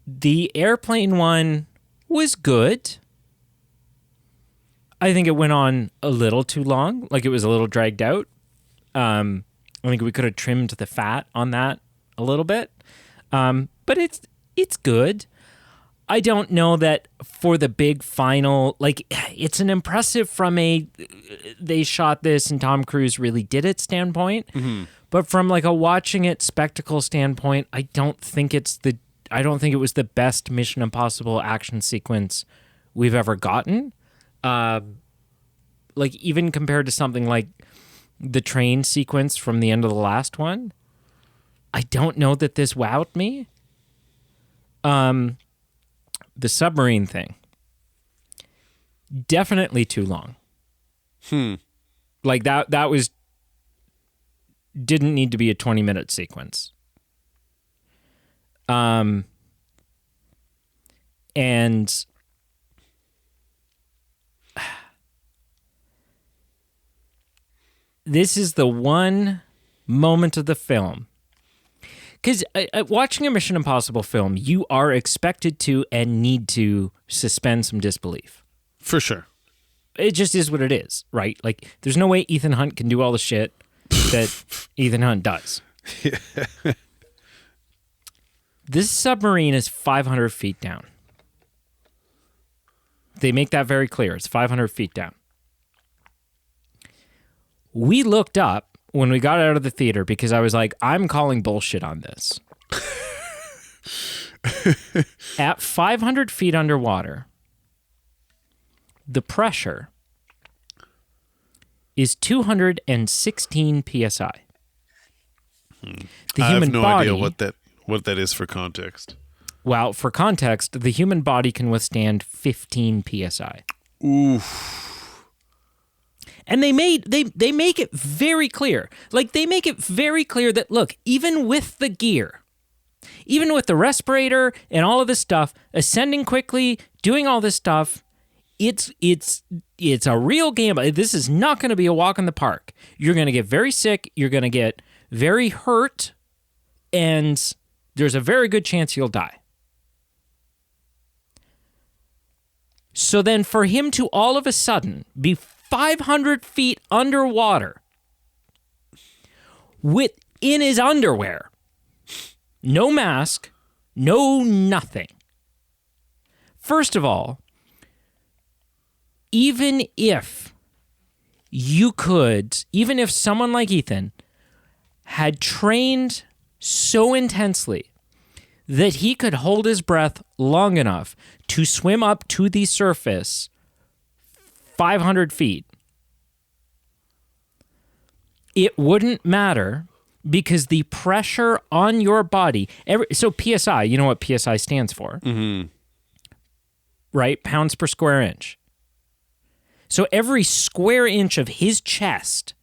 The airplane one was good. I think it went on a little too long, like it was a little dragged out. I think we could have trimmed the fat on that a little bit, but it's good. I don't know that for the big final, like it's an impressive from they shot this and Tom Cruise really did it standpoint, but from like a watching it spectacle standpoint, I don't think it was the best Mission Impossible action sequence we've ever gotten. Like even compared to something like the train sequence from the end of the last one, I don't know that this wowed me. The submarine thing, definitely too long. Like that didn't need to be a 20-minute sequence. And this is the one moment of the film. Because watching a Mission Impossible film, you are expected to and need to suspend some disbelief. For sure. It just is what it is, right? Like, there's no way Ethan Hunt can do all the shit that Ethan Hunt does. This submarine is 500 feet down. They make that very clear. It's 500 feet down. We looked up when we got out of the theater because I was like, I'm calling bullshit on this. At 500 feet underwater, the pressure is 216 psi. The I human have no body, idea what that is for context. Well, for context, the human body can withstand 15 psi. Oof. And they make it very clear. Like, they make it very clear that, look, even with the gear, even with the respirator and all of this stuff, ascending quickly, doing all this stuff, it's a real game. This is not going to be a walk in the park. You're going to get very sick. You're going to get very hurt. And there's a very good chance you'll die. So then for him to all of a sudden be 500 feet underwater in his underwear, no mask, no nothing. First of all, even if someone like Ethan had trained so intensely that he could hold his breath long enough to swim up to the surface 500 feet, it wouldn't matter because the pressure on your body, so PSI, you know what PSI stands for? Mm-hmm. right? Pounds per square inch. So every square inch of his chest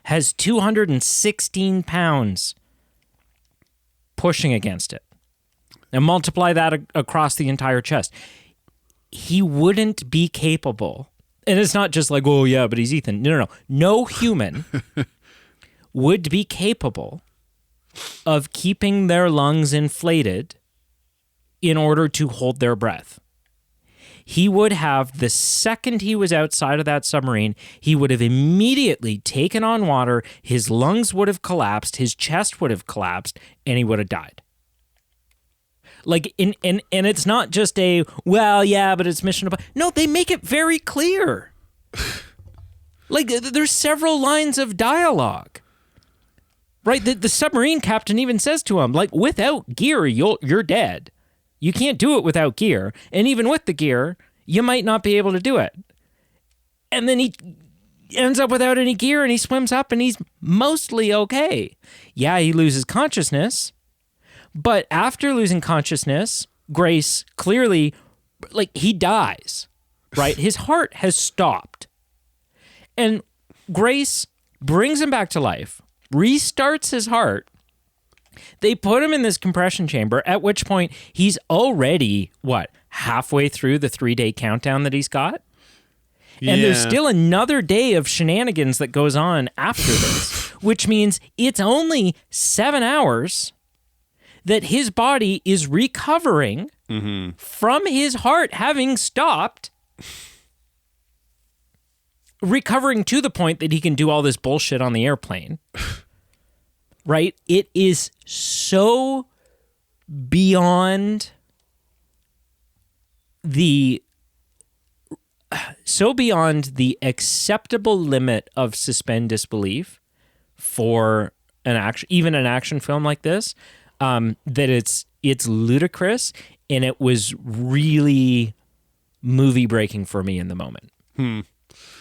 has 216 pounds pushing against it. And multiply that across the entire chest. He wouldn't be capable. And it's not just like, oh, yeah, but he's Ethan. No. No human would be capable of keeping their lungs inflated in order to hold their breath. He would have, the second he was outside of that submarine, he would have immediately taken on water, his lungs would have collapsed, his chest would have collapsed, and he would have died. Like, and it's not just a, well, yeah, but it's mission. No, they make it very clear. Like, there's several lines of dialogue. Right? The submarine captain even says to him, like, without gear, you're dead. You can't do it without gear. And even with the gear, you might not be able to do it. And then he ends up without any gear and he swims up and he's mostly okay. Yeah, he loses consciousness. But after losing consciousness, Grace clearly, like, he dies, right? His heart has stopped. And Grace brings him back to life, restarts his heart. They put him in this compression chamber, at which point he's already, halfway through the 3-day countdown that he's got? Yeah. And there's still another day of shenanigans that goes on after this, which means it's only 7 hours that his body is recovering from his heart having stopped, recovering to the point that he can do all this bullshit on the airplane. Right? It is so beyond the acceptable limit of suspend disbelief for even an action film like this, that it's ludicrous, and it was really movie breaking for me in the moment.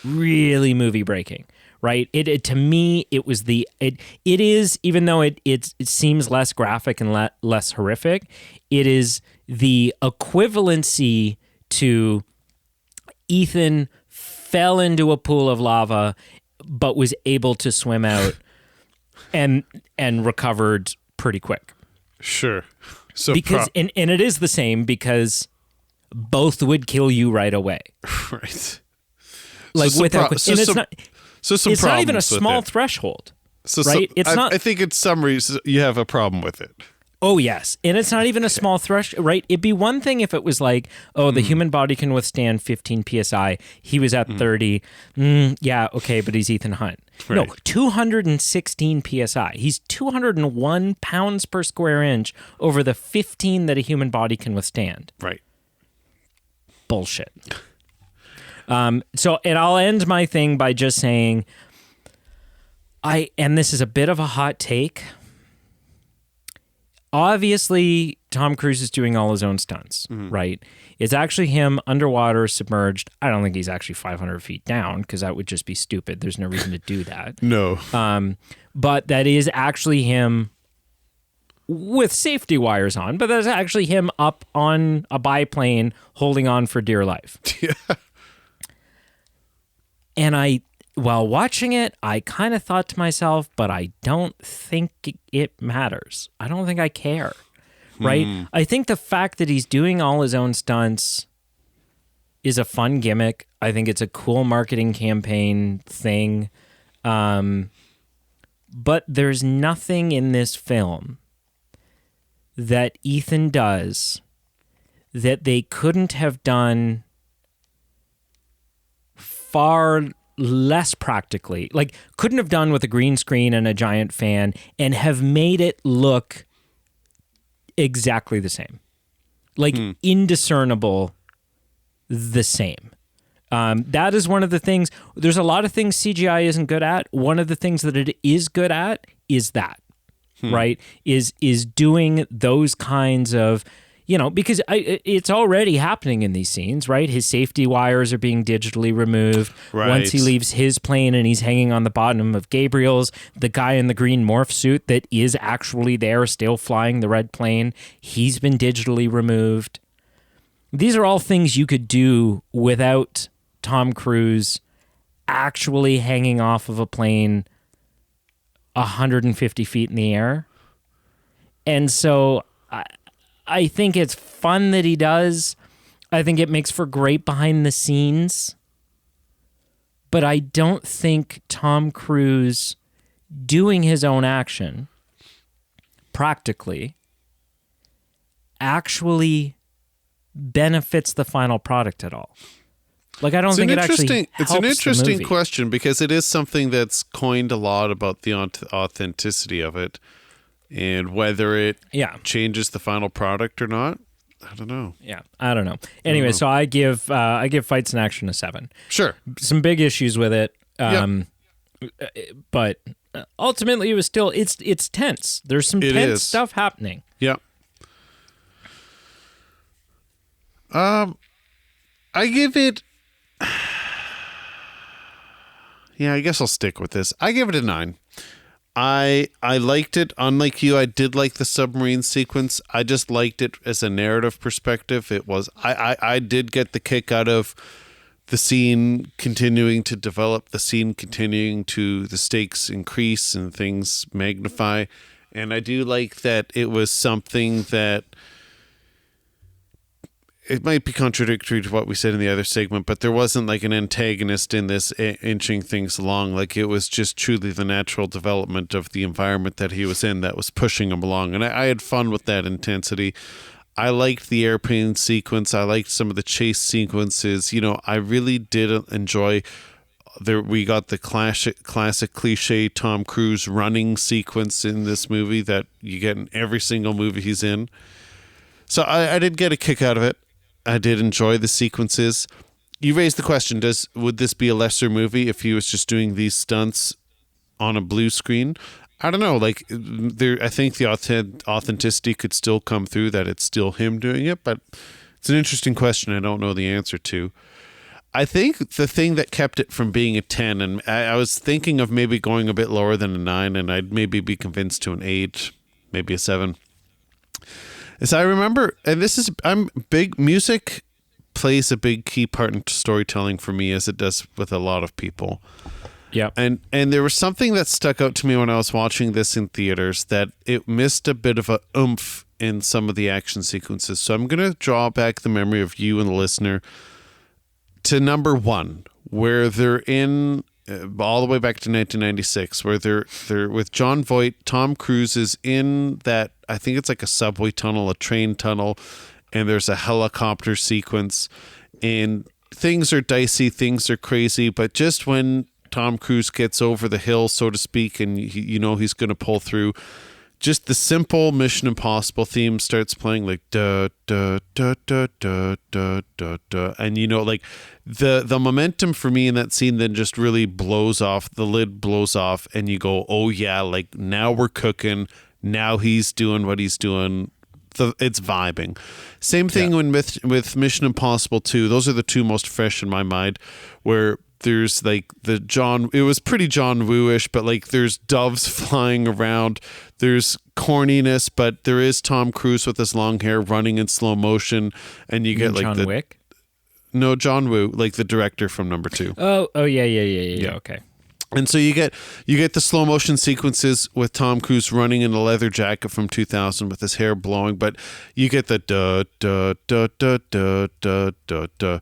Really movie breaking, right? It to me, it was it is, even though it seems less graphic and less horrific, it is the equivalency to Ethan fell into a pool of lava but was able to swim out and recovered pretty quick. Sure. So because and it is the same, because both would kill you right away. Right. Like, without, and it's not. So it's not even a small threshold, right? It's not. I think in some reasons you have a problem with it. Oh yes, and it's not even a small threshold, right? It'd be one thing if it was like, oh, the human body can withstand 15 psi. He was at 30. Yeah, okay, but he's Ethan Hunt. Right. No, 216 psi. He's 201 pounds per square inch over the 15 that a human body can withstand. Right. Bullshit. So, and I'll end my thing by just saying, and this is a bit of a hot take. Obviously, Tom Cruise is doing all his own stunts, right? It's actually him underwater, submerged. I don't think he's actually 500 feet down, because that would just be stupid. There's no reason to do that. No. But that is actually him with safety wires on, but that's actually him up on a biplane holding on for dear life. Yeah. And while watching it, I kind of thought to myself, but I don't think it matters. I don't think I care, right? I think the fact that he's doing all his own stunts is a fun gimmick. I think it's a cool marketing campaign thing. But there's nothing in this film that Ethan does that they couldn't have done far less practically, like couldn't have done with a green screen and a giant fan, and have made it look exactly the same, like indiscernible the same. That is one of the things. There's a lot of things CGI isn't good at. One of the things that it is good at is that, right? Is doing those kinds of, because it's already happening in these scenes, right? His safety wires are being digitally removed. Right. Once he leaves his plane and he's hanging on the bottom of Gabriel's, the guy in the green morph suit that is actually there still flying the red plane, he's been digitally removed. these are all things you could do without Tom Cruise actually hanging off of a plane 150 feet in the air. And so I think it's fun that he does. I think it makes for great behind the scenes. But I don't think Tom Cruise doing his own action practically actually benefits the final product at all. Like, I don't think it actually helps. It's an interesting the movie. question, because it is something that's coined a lot about the authenticity of it and whether it changes the final product or not. I don't know. Yeah, I don't know. Anyway, so I give Fights in Action a 7. Sure. Some big issues with it, but ultimately it was still it's tense. There's some tense stuff happening. Yeah. I give it. Yeah, I guess I'll stick with this. I give it a 9. I liked it. Unlike you, I did like the submarine sequence. I just liked it as a narrative perspective. It was I did get the kick out of the scene continuing to develop, the scene continuing to the stakes increase and things magnify. And I do like that it was something that it might be contradictory to what we said in the other segment, but there wasn't like an antagonist in this inching things along. Like, it was just truly the natural development of the environment that he was in that was pushing him along. And I had fun with that intensity. I liked the airplane sequence. I liked some of the chase sequences. You know, I really did enjoy there. We got the classic cliche Tom Cruise running sequence in this movie that you get in every single movie he's in. So I did get a kick out of it. I did enjoy the sequences. You raised the question, would this be a lesser movie if he was just doing these stunts on a blue screen? I don't know. Like, I think the authenticity could still come through, that it's still him doing it, but it's an interesting question I don't know the answer to. I think the thing that kept it from being a 10, and I was thinking of maybe going a bit lower than a 9, and I'd maybe be convinced to an 8, maybe a 7. As I remember, and music plays a big key part in storytelling for me, as it does with a lot of people. Yeah. And there was something that stuck out to me when I was watching this in theaters, that it missed a bit of a oomph in some of the action sequences. So I'm going to draw back the memory of you and the listener to number 1, where they're in all the way back to 1996, where they're with John Voight. Tom Cruise is in that, I think it's like a subway tunnel, a train tunnel, and there's a helicopter sequence, and things are dicey, things are crazy, but just when Tom Cruise gets over the hill, so to speak, and he's going to pull through, just the simple Mission Impossible theme starts playing, like da da da da da da da da, and like the momentum for me in that scene then just really blows off. The lid blows off, and you go, oh yeah, like now we're cooking. Now he's doing what he's doing. It's vibing. Same thing with Mission Impossible 2. Those are the two most fresh in my mind, where there's like it was pretty John Woo-ish, but like there's doves flying around. There's corniness, but there is Tom Cruise with his long hair running in slow motion, and you get like John Wick? No, John Woo, like the director from number 2. Oh yeah. Okay. And so you get the slow motion sequences with Tom Cruise running in a leather jacket from 2000 with his hair blowing, but you get the da da da da da da da da.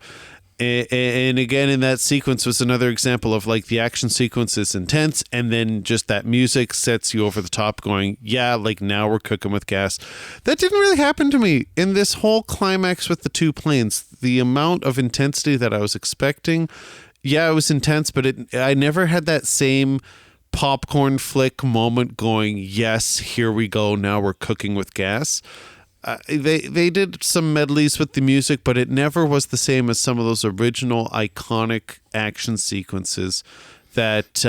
And again, in that sequence was another example of like the action sequence is intense, and then just that music sets you over the top going, yeah, like now we're cooking with gas. That didn't really happen to me in this whole climax with the two planes. The amount of intensity that I was expecting, yeah, it was intense, but I never had that same popcorn flick moment going, yes, here we go, now we're cooking with gas. They did some medleys with the music, but it never was the same as some of those original iconic action sequences that,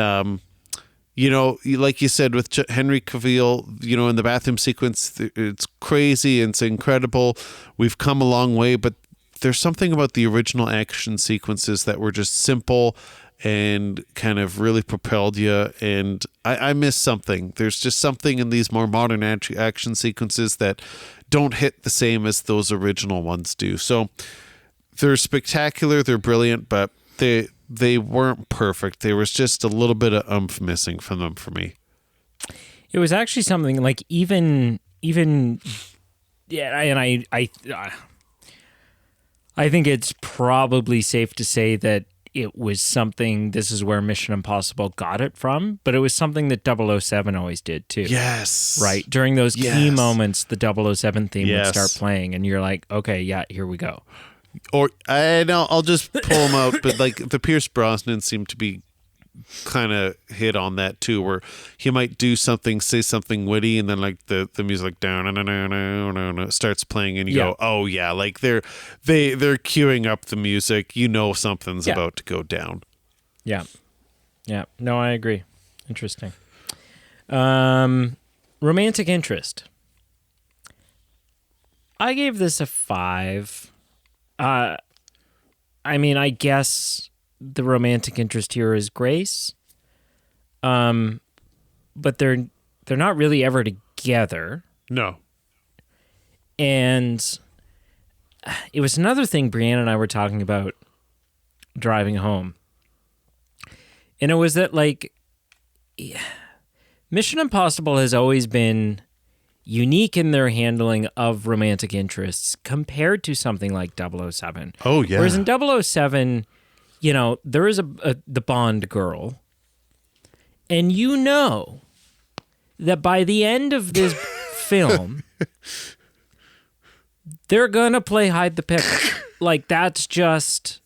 like you said, with Henry Cavill, in the bathroom sequence, it's crazy and it's incredible. We've come a long way, but there's something about the original action sequences that were just simple and kind of really propelled you. And I miss something. There's just something in these more modern action sequences that don't hit the same as those original ones do. So they're spectacular, they're brilliant, but they weren't perfect. There was just a little bit of oomph missing from them for me. It was actually something like even yeah, and I think it's probably safe to say that it was something, this is where Mission Impossible got it from, but it was something that 007 always did too. Yes. Right? During those key moments, the 007 theme would start playing, and you're like, okay, yeah, here we go. Or, I'll just pull them out, but like the Pierce Brosnan seemed to be kind of hit on that too, where he might do something, say something witty, and then like the music like down no starts playing, and you go, oh yeah, like they're queuing up the music, you know something's about to go down. Yeah No, I agree. Interesting. Romantic interest, I gave this a 5. I mean, I guess the romantic interest here is Grace, but they're not really ever together. No. And it was another thing Brianna and I were talking about driving home, and it was that like Mission Impossible has always been unique in their handling of romantic interests compared to something like 007. Oh yeah. Whereas in 007, you know, there is the Bond girl, and you know that by the end of this film, they're gonna play hide the pickle. Like, that's just,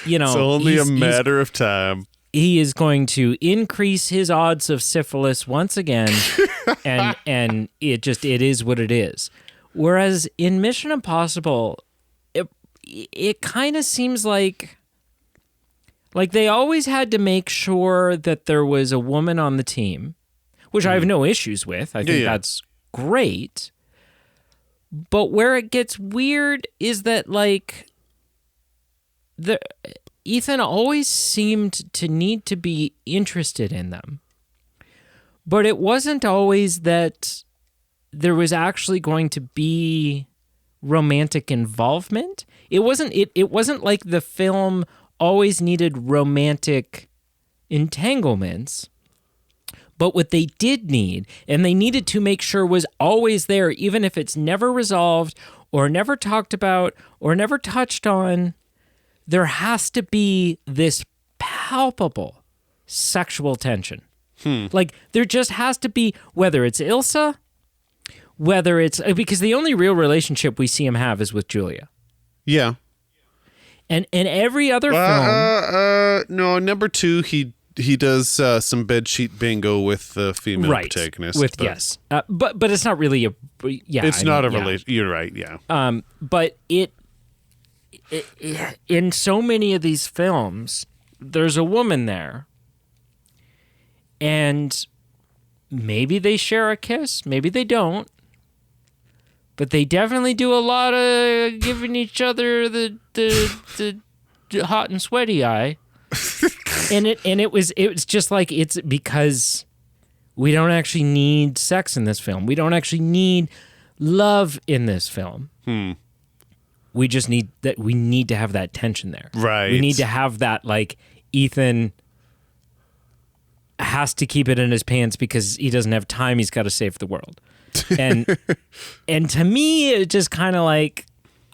you know, it's only a matter of time. He is going to increase his odds of syphilis once again, and it is what it is. Whereas in Mission Impossible, it kind of seems like they always had to make sure that there was a woman on the team, which I have no issues with. I think that's great. But where it gets weird is that, like, Ethan always seemed to need to be interested in them. But it wasn't always that there was actually going to be romantic involvement. It wasn't like the film always needed romantic entanglements, but what they did need, and they needed to make sure was always there, even if it's never resolved or never talked about or never touched on, there has to be this palpable sexual tension. Like, there just has to be, whether it's Ilsa, whether it's, because the only real relationship we see him have is with Julia. Yeah. And every other film... no, number 2, he does some bedsheet bingo with the female protagonist. Yes. But it's not really a... Yeah, it's not a relation. You're right, yeah. But it in so many of these films, there's a woman there, and maybe they share a kiss, maybe they don't, but they definitely do a lot of giving each other the hot and sweaty eye. and it was just like, it's because we don't actually need sex in this film. We don't actually need love in this film. We just need that. We need to have that tension there. Right. We need to have that, like, Ethan has to keep it in his pants because he doesn't have time. He's got to save the world. And to me, it just kind of like,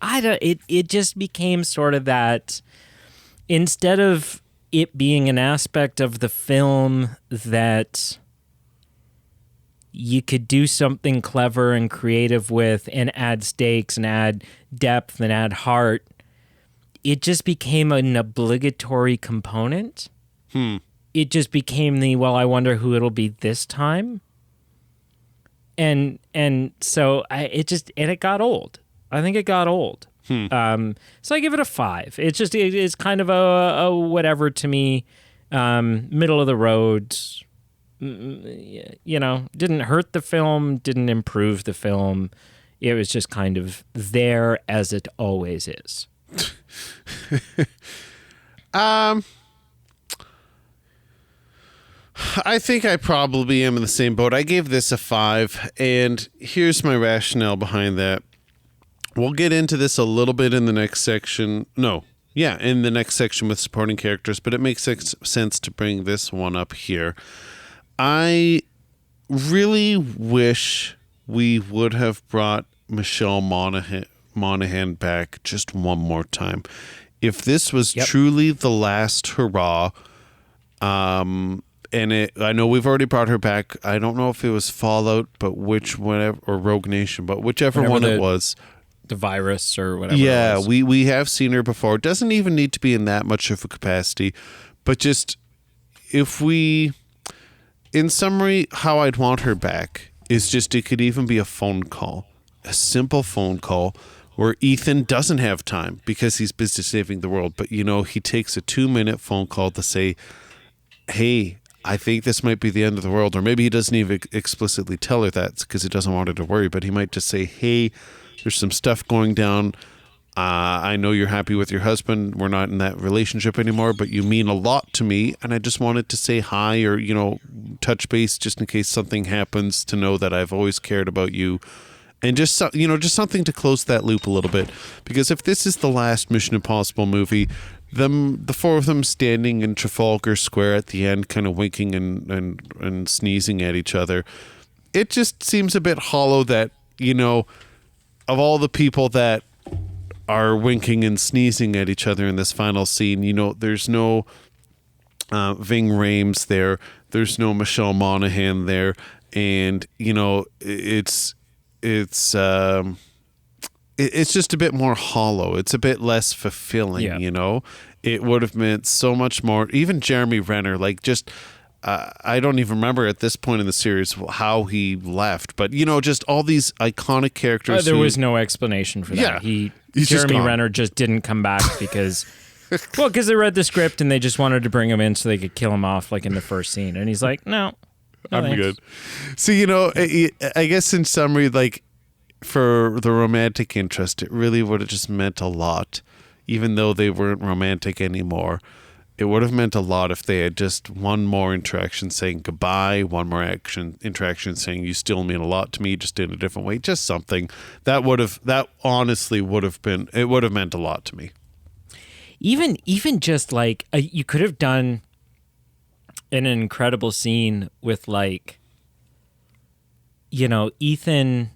it just became sort of that, instead of it being an aspect of the film that you could do something clever and creative with and add stakes and add depth and add heart, it just became an obligatory component. It just became I wonder who it'll be this time. And so it got old. I think it got old. So I give it a 5. It's kind of a whatever to me, middle of the road. You know, didn't hurt the film, didn't improve the film. It was just kind of there, as it always is. I think I probably am in the same boat. I gave this a 5, and here's my rationale behind that. We'll get into this a little bit in the next section. No, yeah, in the next section with supporting characters, but it makes sense to bring this one up here. I really wish we would have brought Michelle Monaghan back just one more time. If this was truly the last hurrah, I know we've already brought her back. I don't know if it was Fallout, but or Rogue Nation, but whichever one it was. The virus or whatever. Yeah, we have seen her before. It doesn't even need to be in that much of a capacity, but just in summary, how I'd want her back is just it could even be a phone call, a simple phone call where Ethan doesn't have time because he's busy saving the world, but he takes a 2-minute phone call to say, hey, I think this might be the end of the world. Or maybe he doesn't even explicitly tell her that because he doesn't want her to worry, but he might just say, hey, there's some stuff going down. I know you're happy with your husband. We're not in that relationship anymore, but you mean a lot to me. And I just wanted to say hi or, touch base just in case something happens, to know that I've always cared about you. And just something to close that loop a little bit. Because if this is the last Mission Impossible movie, the four of them standing in Trafalgar Square at the end, kind of winking and sneezing at each other, it just seems a bit hollow that, of all the people that are winking and sneezing at each other in this final scene, there's no Ving Rhames there, there's no Michelle Monaghan there, and it's just a bit more hollow. It's a bit less fulfilling. It would have meant so much more. Even Jeremy Renner, I don't even remember at this point in the series how he left, but just all these iconic characters. There was no explanation for that. Yeah, Jeremy Renner just didn't come back because they read the script and they just wanted to bring him in so they could kill him off in the first scene, and he's like, no I'm thanks. good. So I guess in summary, for the romantic interest, it really would have just meant a lot, even though they weren't romantic anymore. It would have meant a lot if they had just one more interaction saying goodbye, one more interaction saying you still mean a lot to me, just in a different way, just something that honestly would have meant a lot to me. Even just you could have done an incredible scene with Ethan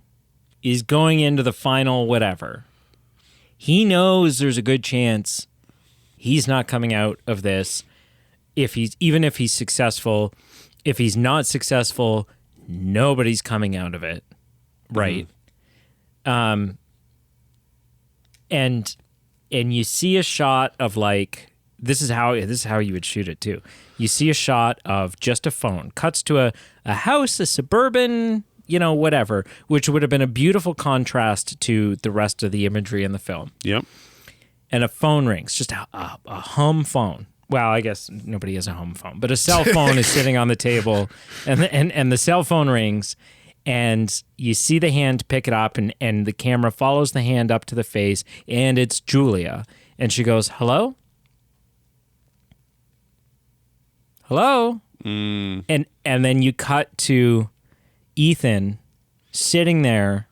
is going into the final whatever. He knows there's a good chance he's not coming out of this even if he's successful. If he's not successful, nobody's coming out of it. Right. Mm-hmm. And you see a shot of this is how you would shoot it too. You see a shot of just a phone, cuts to a house, a suburban, whatever, which would have been a beautiful contrast to the rest of the imagery in the film. Yep. And a phone rings, just a home phone. Well, I guess nobody has a home phone, but a cell phone is sitting on the table, and the cell phone rings, and you see the hand pick it up, and the camera follows the hand up to the face, and it's Julia, and she goes, "Hello? Hello?" And then you cut to Ethan sitting there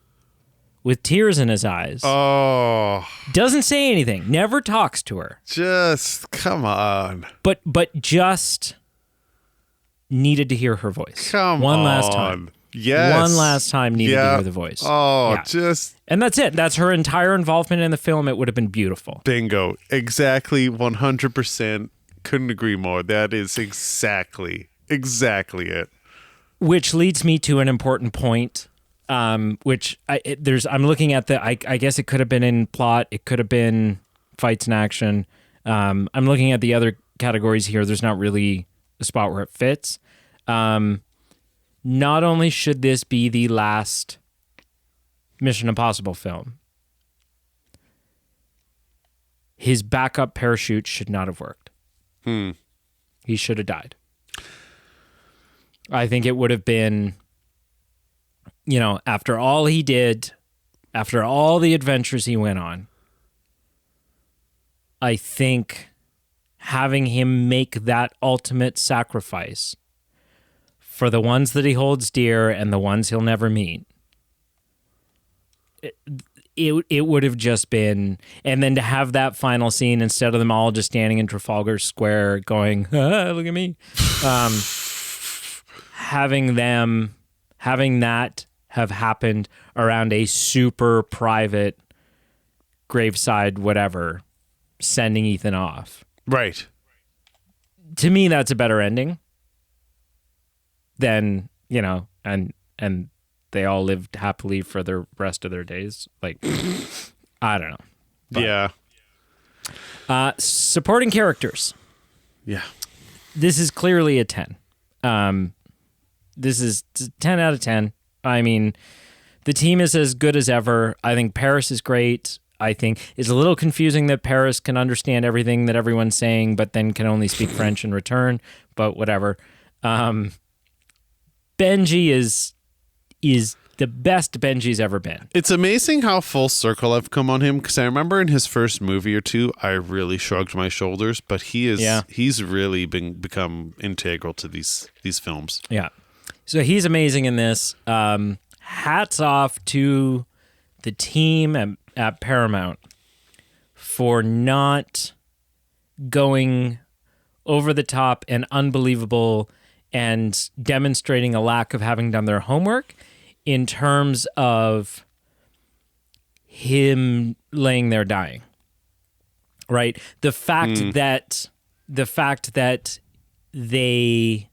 with tears in his eyes. Oh. Doesn't say anything. Never talks to her. Just, come on. But just needed to hear her voice. One last time. Yes. One last time needed to hear the voice. Oh, yeah. Just. And that's it. That's her entire involvement in the film. It would have been beautiful. Bingo. Exactly. 100%. Couldn't agree more. That is exactly it. Which leads me to an important point. Which I'm looking at I guess it could have been in plot, it could have been fights and action. I'm looking at the other categories here. There's not really a spot where it fits. Not only should this be the last Mission Impossible film, his backup parachute should not have worked. He should have died. I think it would have been, after all he did, after all the adventures he went on, I think having him make that ultimate sacrifice for the ones that he holds dear and the ones he'll never meet, it would have just been, and then to have that final scene instead of them all just standing in Trafalgar Square going, look at me, having that have happened around a super private graveside, whatever, sending Ethan off. Right. To me, that's a better ending than, and they all lived happily for the rest of their days. Like, I don't know. But, yeah. Supporting characters. Yeah. This is clearly a 10. This is 10 out of 10. I mean, the team is as good as ever. I think Paris is great. I think it's a little confusing that Paris can understand everything that everyone's saying, but then can only speak French in return. But whatever. Benji is the best Benji's ever been. It's amazing how full circle I've come on him, because I remember in his first movie or two, I really shrugged my shoulders, but he's really become integral to these films. Yeah. So he's amazing in this. Hats off to the team at Paramount for not going over the top and unbelievable and demonstrating a lack of having done their homework in terms of him laying there dying. Right? The fact that they,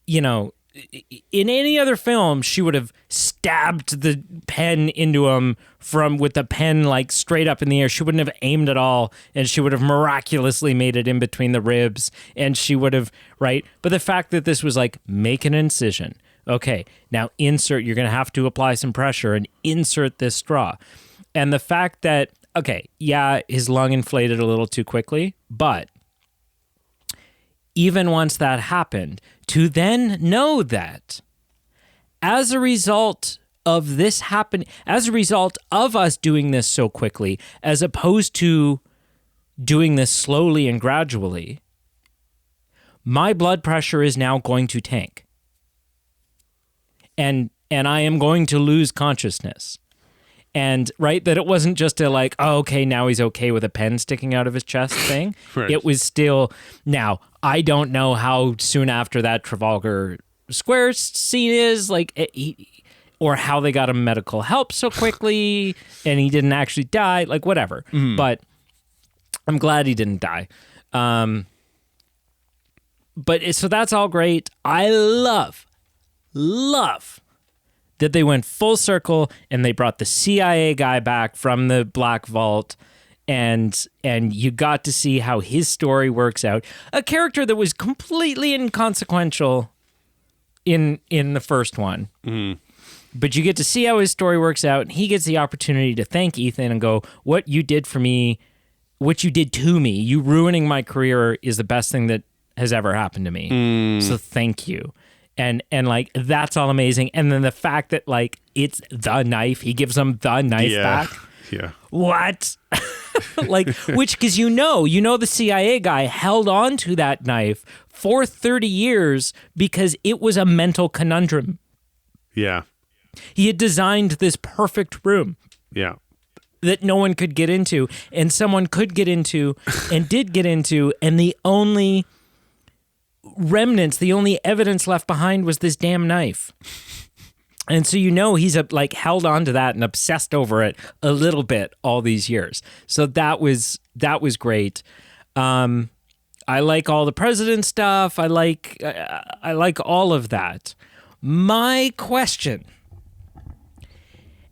in any other film, she would have stabbed the pen into him with the pen like straight up in the air. She wouldn't have aimed at all, and she would have miraculously made it in between the ribs, and she would have, right? But the fact that this was like, make an incision. Okay, now insert, you're going to have to apply some pressure and insert this straw. And the fact that, okay, yeah, his lung inflated a little too quickly, but even once that happened, to then know that as a result of this happening, as a result of us doing this so quickly, as opposed to doing this slowly and gradually, my blood pressure is now going to tank. And I am going to lose consciousness. And right, that it wasn't just a like, oh, okay, now he's okay with a pen sticking out of his chest thing. Right. It was still, now, I don't know how soon after that Trafalgar Square scene is, like, or how they got him medical help so quickly and he didn't actually die, like, whatever. Mm-hmm. But I'm glad he didn't die. So that's all great. I love that they went full circle and they brought the CIA guy back from the Black Vault, and you got to see how his story works out. A character that was completely inconsequential in the first one. Mm. But you get to see how his story works out, and he gets the opportunity to thank Ethan and go, what you did for me, what you did to me, you ruining my career is the best thing that has ever happened to me. Mm. So thank you. And like, that's all amazing. And then the fact that like, it's the knife, he gives him the knife back. Yeah. What? Like, which, cause the CIA guy held on to that knife for 30 years because it was a mental conundrum. Yeah. He had designed this perfect room. Yeah. That no one could get into, and someone could get into and did get into, and the only remnants, the only evidence left behind was this damn knife. And so he's like held on to that and obsessed over it a little bit all these years. So that was great. I like all the president stuff. I like all of that. My question,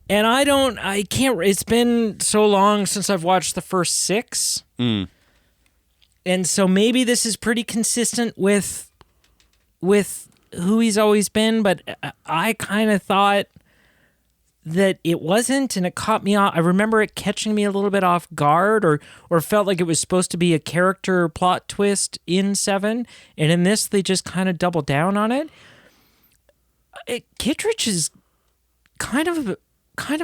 and I can't, it's been so long since I've watched the first 6. Mm. And so maybe this is pretty consistent with who he's always been, but I kind of thought that it wasn't, and it caught me off. I remember it catching me a little bit off guard, or felt like it was supposed to be a character plot twist in 7, and in this they just kind of double down on it. Kittredge is kind of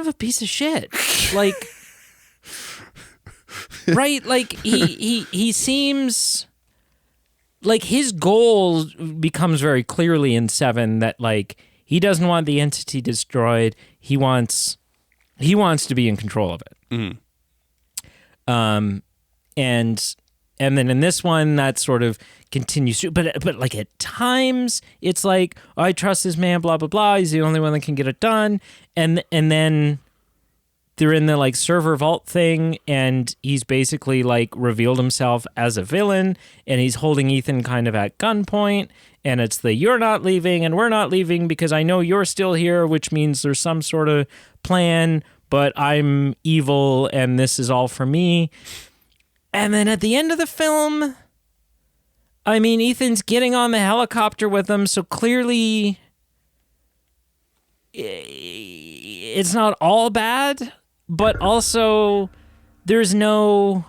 a piece of shit. Like, right? Like he seems like his goal becomes very clearly in 7 that like he doesn't want the entity destroyed. He wants to be in control of it. And then in this one that sort of continues to, but like at times it's like, oh, I trust this man, blah blah blah. He's the only one that can get it done. And then they're in the like server vault thing, and he's basically like revealed himself as a villain, and he's holding Ethan kind of at gunpoint, and it's the you're not leaving and we're not leaving because I know you're still here, which means there's some sort of plan, but I'm evil and this is all for me. And then at the end of the film, I mean, Ethan's getting on the helicopter with him, so clearly it's not all bad. But also, there's no,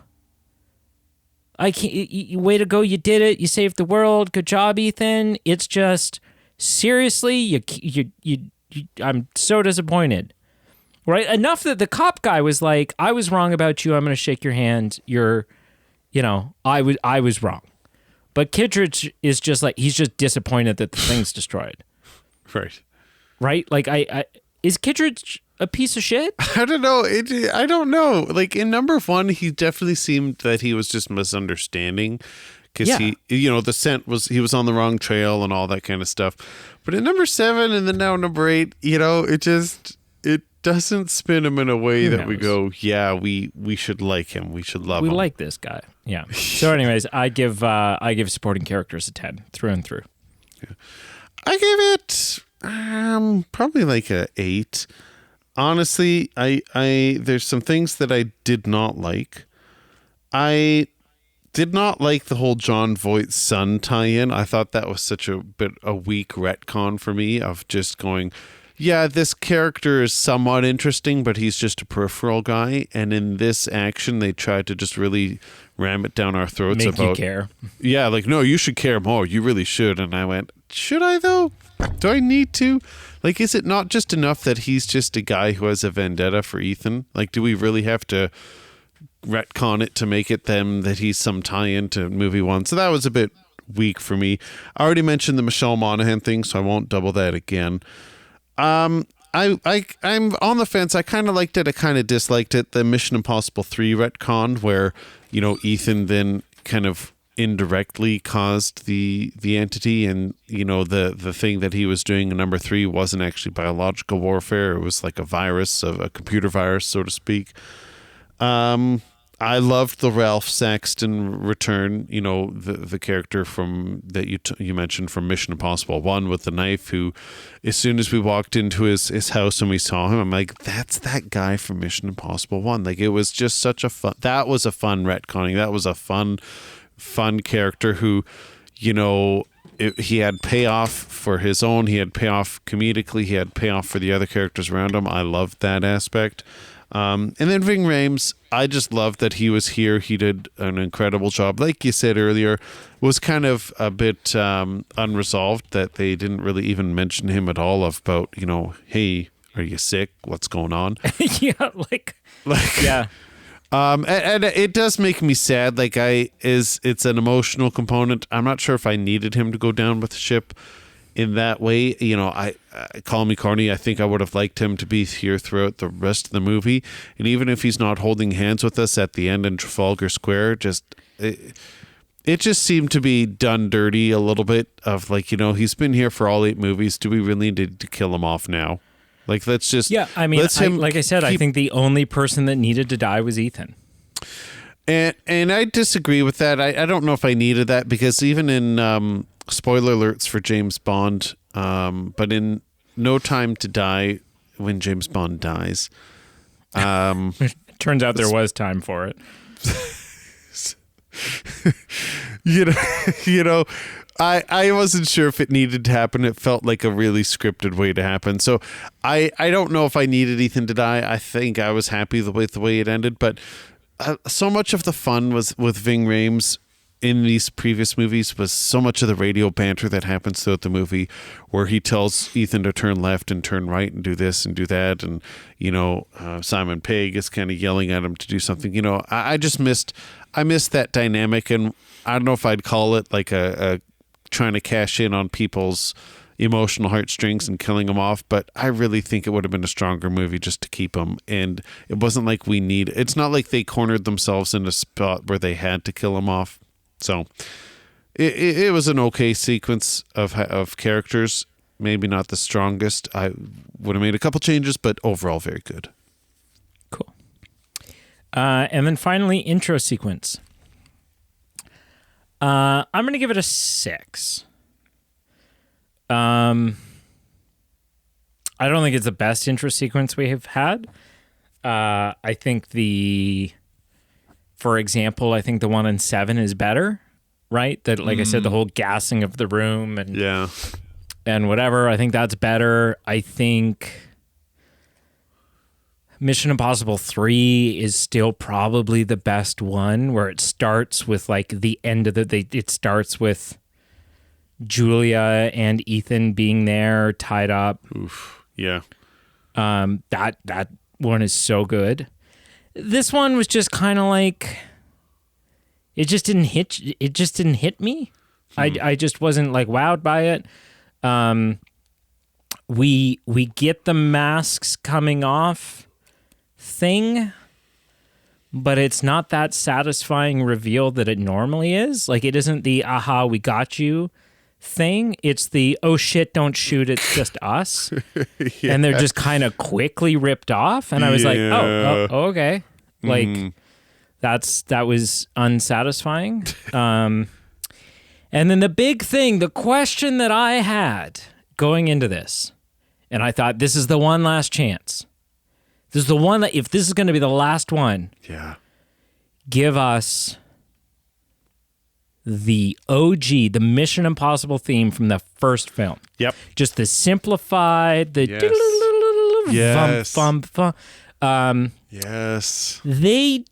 I can't, way to go, you did it, you saved the world, good job, Ethan. It's just, seriously, I'm so disappointed. Right? Enough that the cop guy was like, I was wrong about you, I'm going to shake your hand, I was wrong. But Kittredge is just like, he's just disappointed that the thing's destroyed. Right. Right? Like, is Kittredge a piece of shit? I don't know. I don't know. Like in number 1, he definitely seemed that he was just misunderstanding because he was on the wrong trail and all that kind of stuff. But in number 7 and then now number 8, it doesn't spin him in a way that we go, yeah, we should like him. We should love him. We like this guy. Yeah. So anyways, I give supporting characters a 10 through and through. Yeah. I give it probably like a 8. Honestly, I there's some things that I did not like. I did not like the whole John Voight's son tie-in. I thought that was such a weak retcon for me of just going, yeah, this character is somewhat interesting, but he's just a peripheral guy. And in this action, they tried to just really ram it down our throats Make you care. Yeah, like, no, you should care more. You really should. And I went, should I though? Do I need to? Like, is it not just enough that he's just a guy who has a vendetta for Ethan? Like, do we really have to retcon it to make it them that he's some tie-in to movie 1? So that was a bit weak for me. I already mentioned the Michelle Monaghan thing, so I won't double that again. I'm on the fence. I kind of liked it. I kind of disliked it. The Mission Impossible 3 retcon where, Ethan then kind of indirectly caused the entity, and the thing that he was doing in number 3 wasn't actually biological warfare. It was like a virus, a computer virus, so to speak. I loved the Ralph Saxton return, the character from that you mentioned from Mission Impossible 1 with the knife, who as soon as we walked into his house and we saw him, I'm like, that's that guy from Mission Impossible 1. Like, it was just such a fun retconning. That was a fun character who, he had payoff for his own, he had payoff comedically, he had payoff for the other characters around him. I loved that aspect. And then Ving Rhames, I just loved that he was here. He did an incredible job. Like you said earlier, was kind of a bit unresolved that they didn't really even mention him at all about, hey, are you sick? What's going on? Yeah, yeah. And it does make me sad. Like, it's an emotional component. I'm not sure if I needed him to go down with the ship in that way. I call me corny, I think I would have liked him to be here throughout the rest of the movie. And even if he's not holding hands with us at the end in Trafalgar Square, it just seemed to be done dirty a little bit of like, he's been here for all 8 movies. Do we really need to kill him off now? Like, let's just... Yeah, I mean, I think the only person that needed to die was Ethan. And I disagree with that. I don't know if I needed that, because even in... spoiler alerts for James Bond, but in No Time to Die, when James Bond dies, it turns out there was time for it. I wasn't sure if it needed to happen. It felt like a really scripted way to happen. So I don't know if I needed Ethan to die. I think I was happy with the way it ended, but so much of the fun was with Ving Rhames in these previous movies was so much of the radio banter that happens throughout the movie, where he tells Ethan to turn left and turn right and do this and do that, and Simon Pegg is kind of yelling at him to do something. I missed that dynamic, and I don't know if I'd call it like a trying to cash in on people's emotional heartstrings and killing them off, but I really think it would have been a stronger movie just to keep them. And it wasn't like it's not like they cornered themselves in a spot where they had to kill him off. So it was an okay sequence of characters. Maybe not the strongest. I would have made a couple changes, but overall very good. Cool. And then finally, intro sequence. I'm going to give it a 6. I don't think it's the best intro sequence we have had. I think for example, I think the one in 7 is better, right? That, like I said, the whole gassing of the room and whatever. I think that's better. I think Mission Impossible 3 is still probably the best one, where it starts with like the end of it starts with Julia and Ethan being there tied up. Oof. Yeah. That one is so good. This one was just kind of like, it just didn't hit me. I just wasn't like wowed by it. We get the masks coming off thing, but it's not that satisfying reveal that it normally is. Like, it isn't the aha, we got you thing. It's the, oh shit, don't shoot, it's just us. Yeah. And they're just kind of quickly ripped off. And I was like, oh, okay. Like, that was unsatisfying. And then the big thing, the question that I had going into this, and I thought, this is the one last chance. This is the one that, if this is going to be the last one, give us the OG, the Mission Impossible theme from the first film. Yep. Just the simplified, the yes. They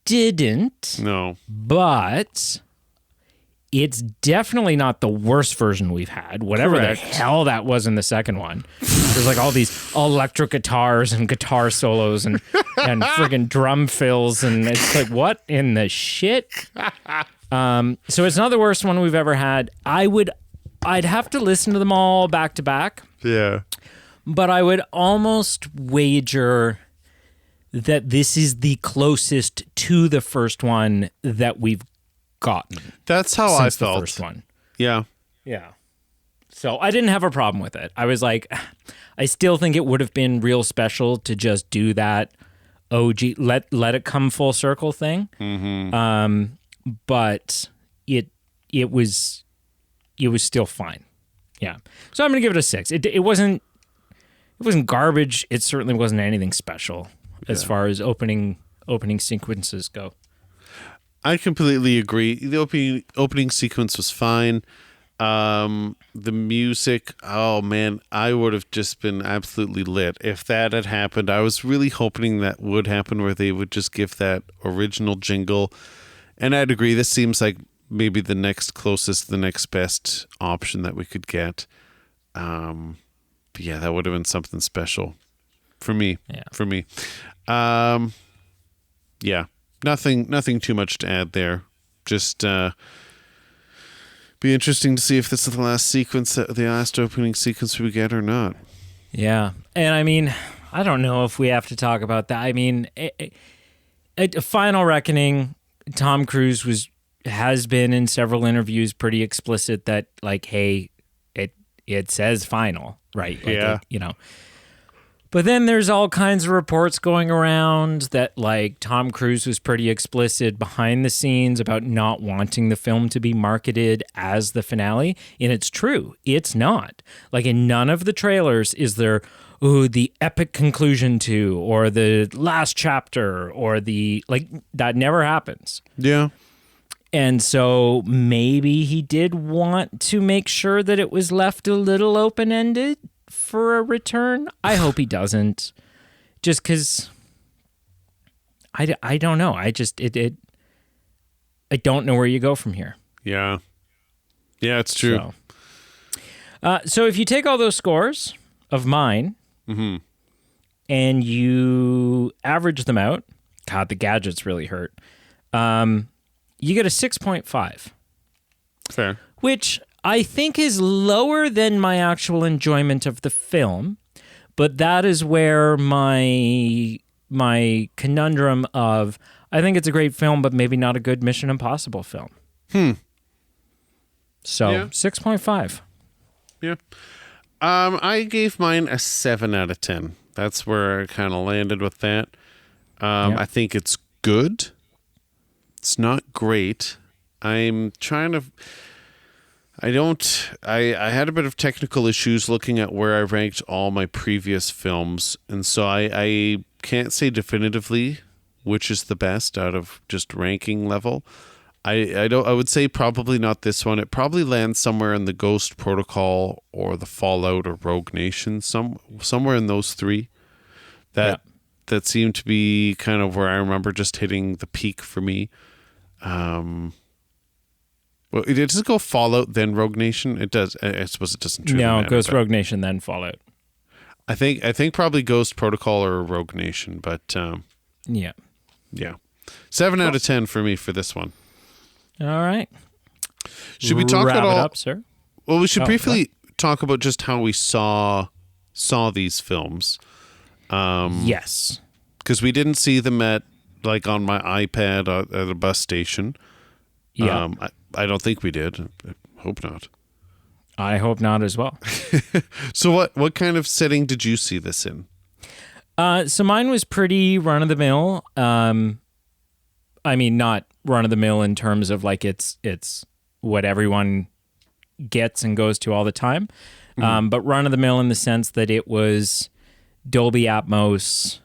didn't. No. But it's definitely not the worst version we've had. Whatever the hell that was in the second one. There's like all these electric guitars and guitar solos and friggin' drum fills, and it's like, what in the shit? So it's not the worst one we've ever had. I'd have to listen to them all back to back. Yeah. But I would almost wager that this is the closest to the first one that we've gotten. That's how I felt. The first one. Yeah. Yeah. So I didn't have a problem with it. I was like, I still think it would have been real special to just do that OG, let it come full circle thing. Mm-hmm. But it was still fine. Yeah. So I'm gonna give it a 6. It wasn't garbage. It certainly wasn't anything special as far as opening sequences go. I completely agree. The opening sequence was fine. The music, oh man, I would have just been absolutely lit if that had happened. I was really hoping that would happen, where they would just give that original jingle. And I'd agree, this seems like maybe the next best option that we could get. But yeah, that would have been something special for me. Yeah. For me. Yeah. Nothing too much to add there. Just be interesting to see if this is the last opening sequence we get or not. Yeah. And I mean, I don't know if we have to talk about that. I mean, at Final Reckoning, Tom Cruise has been in several interviews pretty explicit that, like, hey, it says final, right? Like, yeah. But then there's all kinds of reports going around that, like, Tom Cruise was pretty explicit behind the scenes about not wanting the film to be marketed as the finale. And it's true. It's not. Like, in none of the trailers is there, the epic conclusion to, or the last chapter, or that never happens. Yeah. And so maybe he did want to make sure that it was left a little open-ended for a return. I hope he doesn't, just because I don't know. I just I don't know where you go from here. Yeah. Yeah, it's true. So if you take all those scores of mine and you average them out, God, the gadgets really hurt. You get a 6.5. Fair. Which I think is lower than my actual enjoyment of the film, but that is where my conundrum of I think it's a great film, but maybe not a good Mission Impossible film. So 6.5. Yeah. I gave mine a 7 out of 10. That's where I kind of landed with that. I think it's good. It's not great. I'm trying to... I had a bit of technical issues looking at where I ranked all my previous films, and so I can't say definitively which is the best out of just ranking level. I would say probably not this one. It probably lands somewhere in the Ghost Protocol or the Fallout or Rogue Nation, somewhere in those three. That seemed to be kind of where I remember just hitting the peak for me. Well, does it go Fallout then Rogue Nation? It does. I suppose it doesn't. No, it goes Rogue Nation then Fallout. I think probably Ghost Protocol or Rogue Nation, but yeah. 7 out of 10 for me for this one. All right. Should we talk Wrap about it up, sir? Well, we should briefly talk about just how we saw these films. Yes, because we didn't see them on my iPad at a bus station. Yeah. I don't think we did. I hope not. I hope not as well. So what kind of setting did you see this in? So mine was pretty run-of-the-mill. I mean, not run-of-the-mill in terms of like it's what everyone gets and goes to all the time, but run-of-the-mill in the sense that it was Dolby Atmos,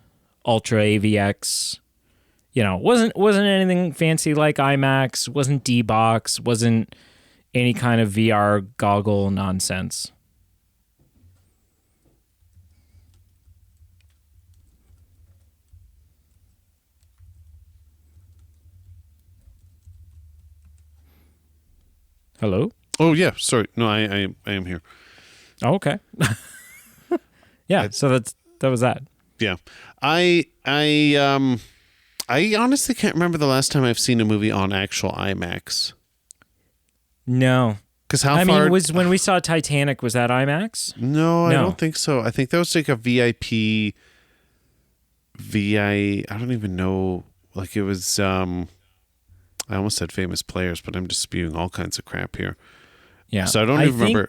Ultra AVX. You know, wasn't anything fancy like IMAX, wasn't D-Box, wasn't any kind of VR goggle nonsense. Hello? Oh yeah, sorry. No, I am here. Oh, okay. Yeah, so that was that. Yeah. I honestly can't remember the last time I've seen a movie on actual IMAX. No. Because I mean, was when we saw Titanic, was that IMAX? No, I don't think so. I think that was like a VIP, I don't even know. Like it was, I almost said famous players, but I'm just spewing all kinds of crap here. Yeah. So I don't even remember.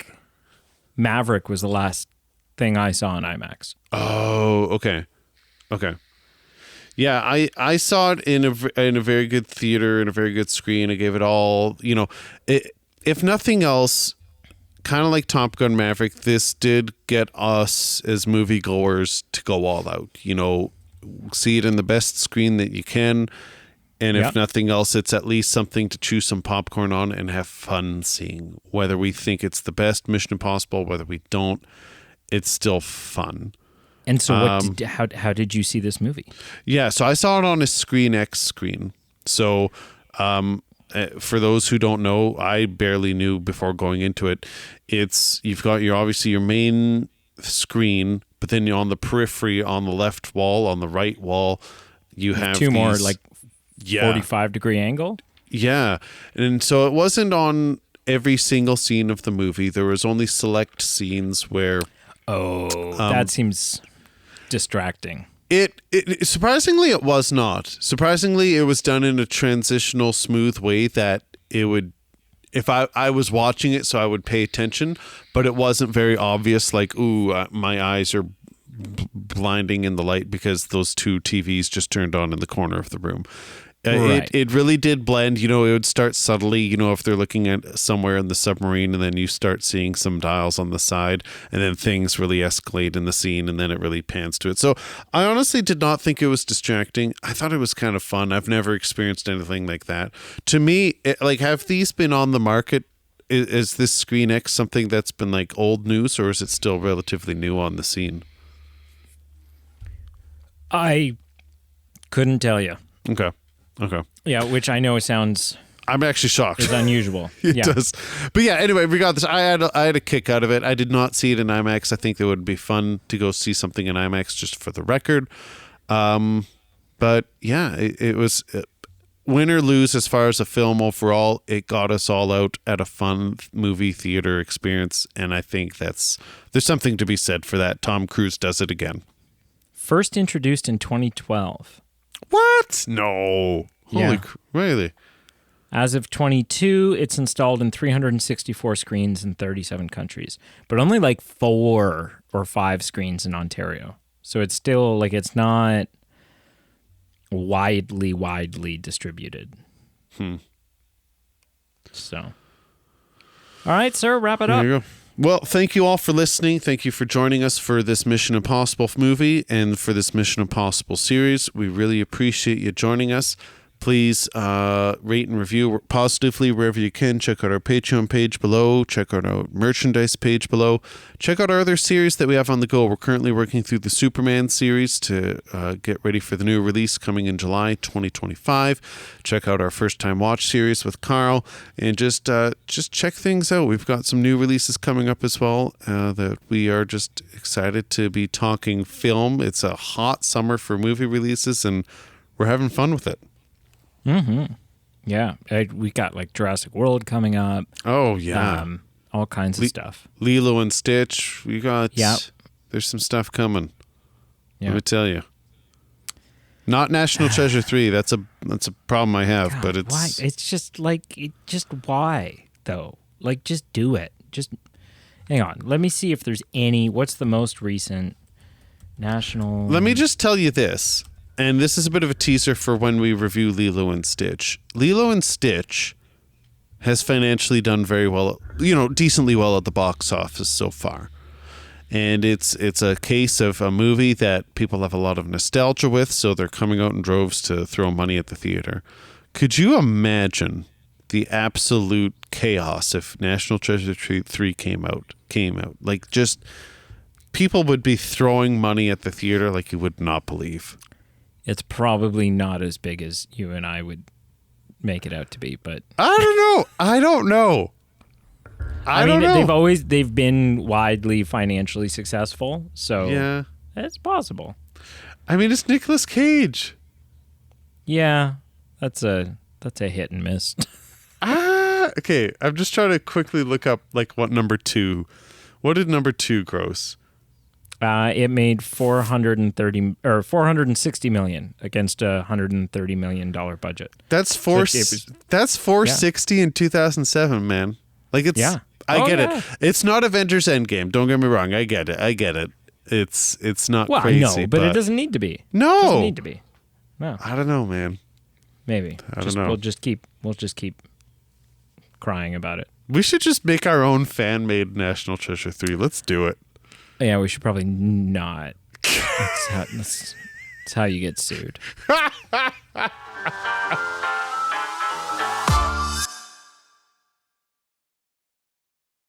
Maverick was the last thing I saw in IMAX. Oh, okay. Yeah, I saw it in a very good theater, in a very good screen. I gave it all, if nothing else, kind of like Top Gun Maverick, this did get us as moviegoers to go all out. See it in the best screen that you can. And if nothing else, it's at least something to chew some popcorn on and have fun seeing. Whether we think it's the best Mission Impossible, whether we don't, it's still fun. And so how did you see this movie? Yeah, so I saw it on a Screen X screen. So for those who don't know, I barely knew before going into it. You've got obviously your main screen, but then on the periphery, on the left wall, on the right wall, you have two more 45-degree angle. Yeah, and so it wasn't on every single scene of the movie. There was only select scenes where. That seems distracting. It surprisingly it was not. Surprisingly, it was done in a transitional, smooth way that it would, if I was watching it, so I would pay attention, but it wasn't very obvious. Like, my eyes are blinding in the light because those two TVs just turned on in the corner of the room. Right. It really did blend. It would start subtly, if they're looking at somewhere in the submarine, and then you start seeing some dials on the side, and then things really escalate in the scene, and then it really pans to it. So I honestly did not think it was distracting. I thought it was kind of fun. I've never experienced anything like that. To me, have these been on the market? Is this Screen X something that's been like old news, or is it still relatively new on the scene? I couldn't tell you. Okay. Yeah, which I know sounds I'm actually shocked. It's unusual. It does. But yeah, anyway, regardless, I had a kick out of it. I did not see it in IMAX. I think it would be fun to go see something in IMAX just for the record. But yeah, it was win or lose as far as a film overall. It got us all out at a fun movie theater experience. And I think there's something to be said for that. Tom Cruise does it again. First introduced in 2012. What? No. Yeah. Really? As of 22, it's installed in 364 screens in 37 countries, but only like 4 or 5 screens in Ontario. So it's still like it's not widely distributed. So, all right, sir, wrap it up. There you go. Well, thank you all for listening. Thank you for joining us for this Mission Impossible movie and for this Mission Impossible series. We really appreciate you joining us. Please rate and review positively wherever you can. Check out our Patreon page below. Check out our merchandise page below. Check out our other series that we have on the go. We're currently working through the Superman series to get ready for the new release coming in July 2025. Check out our First Time Watch series with Carl. And just check things out. We've got some new releases coming up as well that we are just excited to be talking film. It's a hot summer for movie releases, and we're having fun with it. Mm-hmm. Yeah. We got like Jurassic World coming up. Oh, yeah. All kinds of stuff. Lilo and Stitch. We got... Yep. There's some stuff coming. Yep. Let me tell you. Not National Treasure 3. That's a problem I have, God, but it's... Why? It's just like... why, though? Like, just do it. Just... Hang on. Let me see if there's any... What's the most recent National... Let me just tell you this. And this is a bit of a teaser for when we review Lilo and Stitch. Lilo and Stitch has financially done very well, decently well at the box office so far. And it's a case of a movie that people have a lot of nostalgia with, so they're coming out in droves to throw money at the theater. Could you imagine the absolute chaos if National Treasure 3 came out? Like, just people would be throwing money at the theater like you would not believe. It's probably not as big as you and I would make it out to be, but I don't know. I mean, they've been widely financially successful, so yeah, it's possible. I mean, it's Nicolas Cage. Yeah, that's a hit and miss. Okay. I'm just trying to quickly look up what did number 2 gross? It made $460 million against a $130 million budget. That's $460 in 2007, man. Like it's I get it. It's not Avengers Endgame. Don't get me wrong. I get it. It's not crazy. No, but it doesn't need to be. No, it doesn't need to be. No, I don't know, man. Maybe I don't know. We'll just keep crying about it. We should just make our own fan-made National Treasure 3. Let's do it. Yeah, we should probably not. That's how you get sued.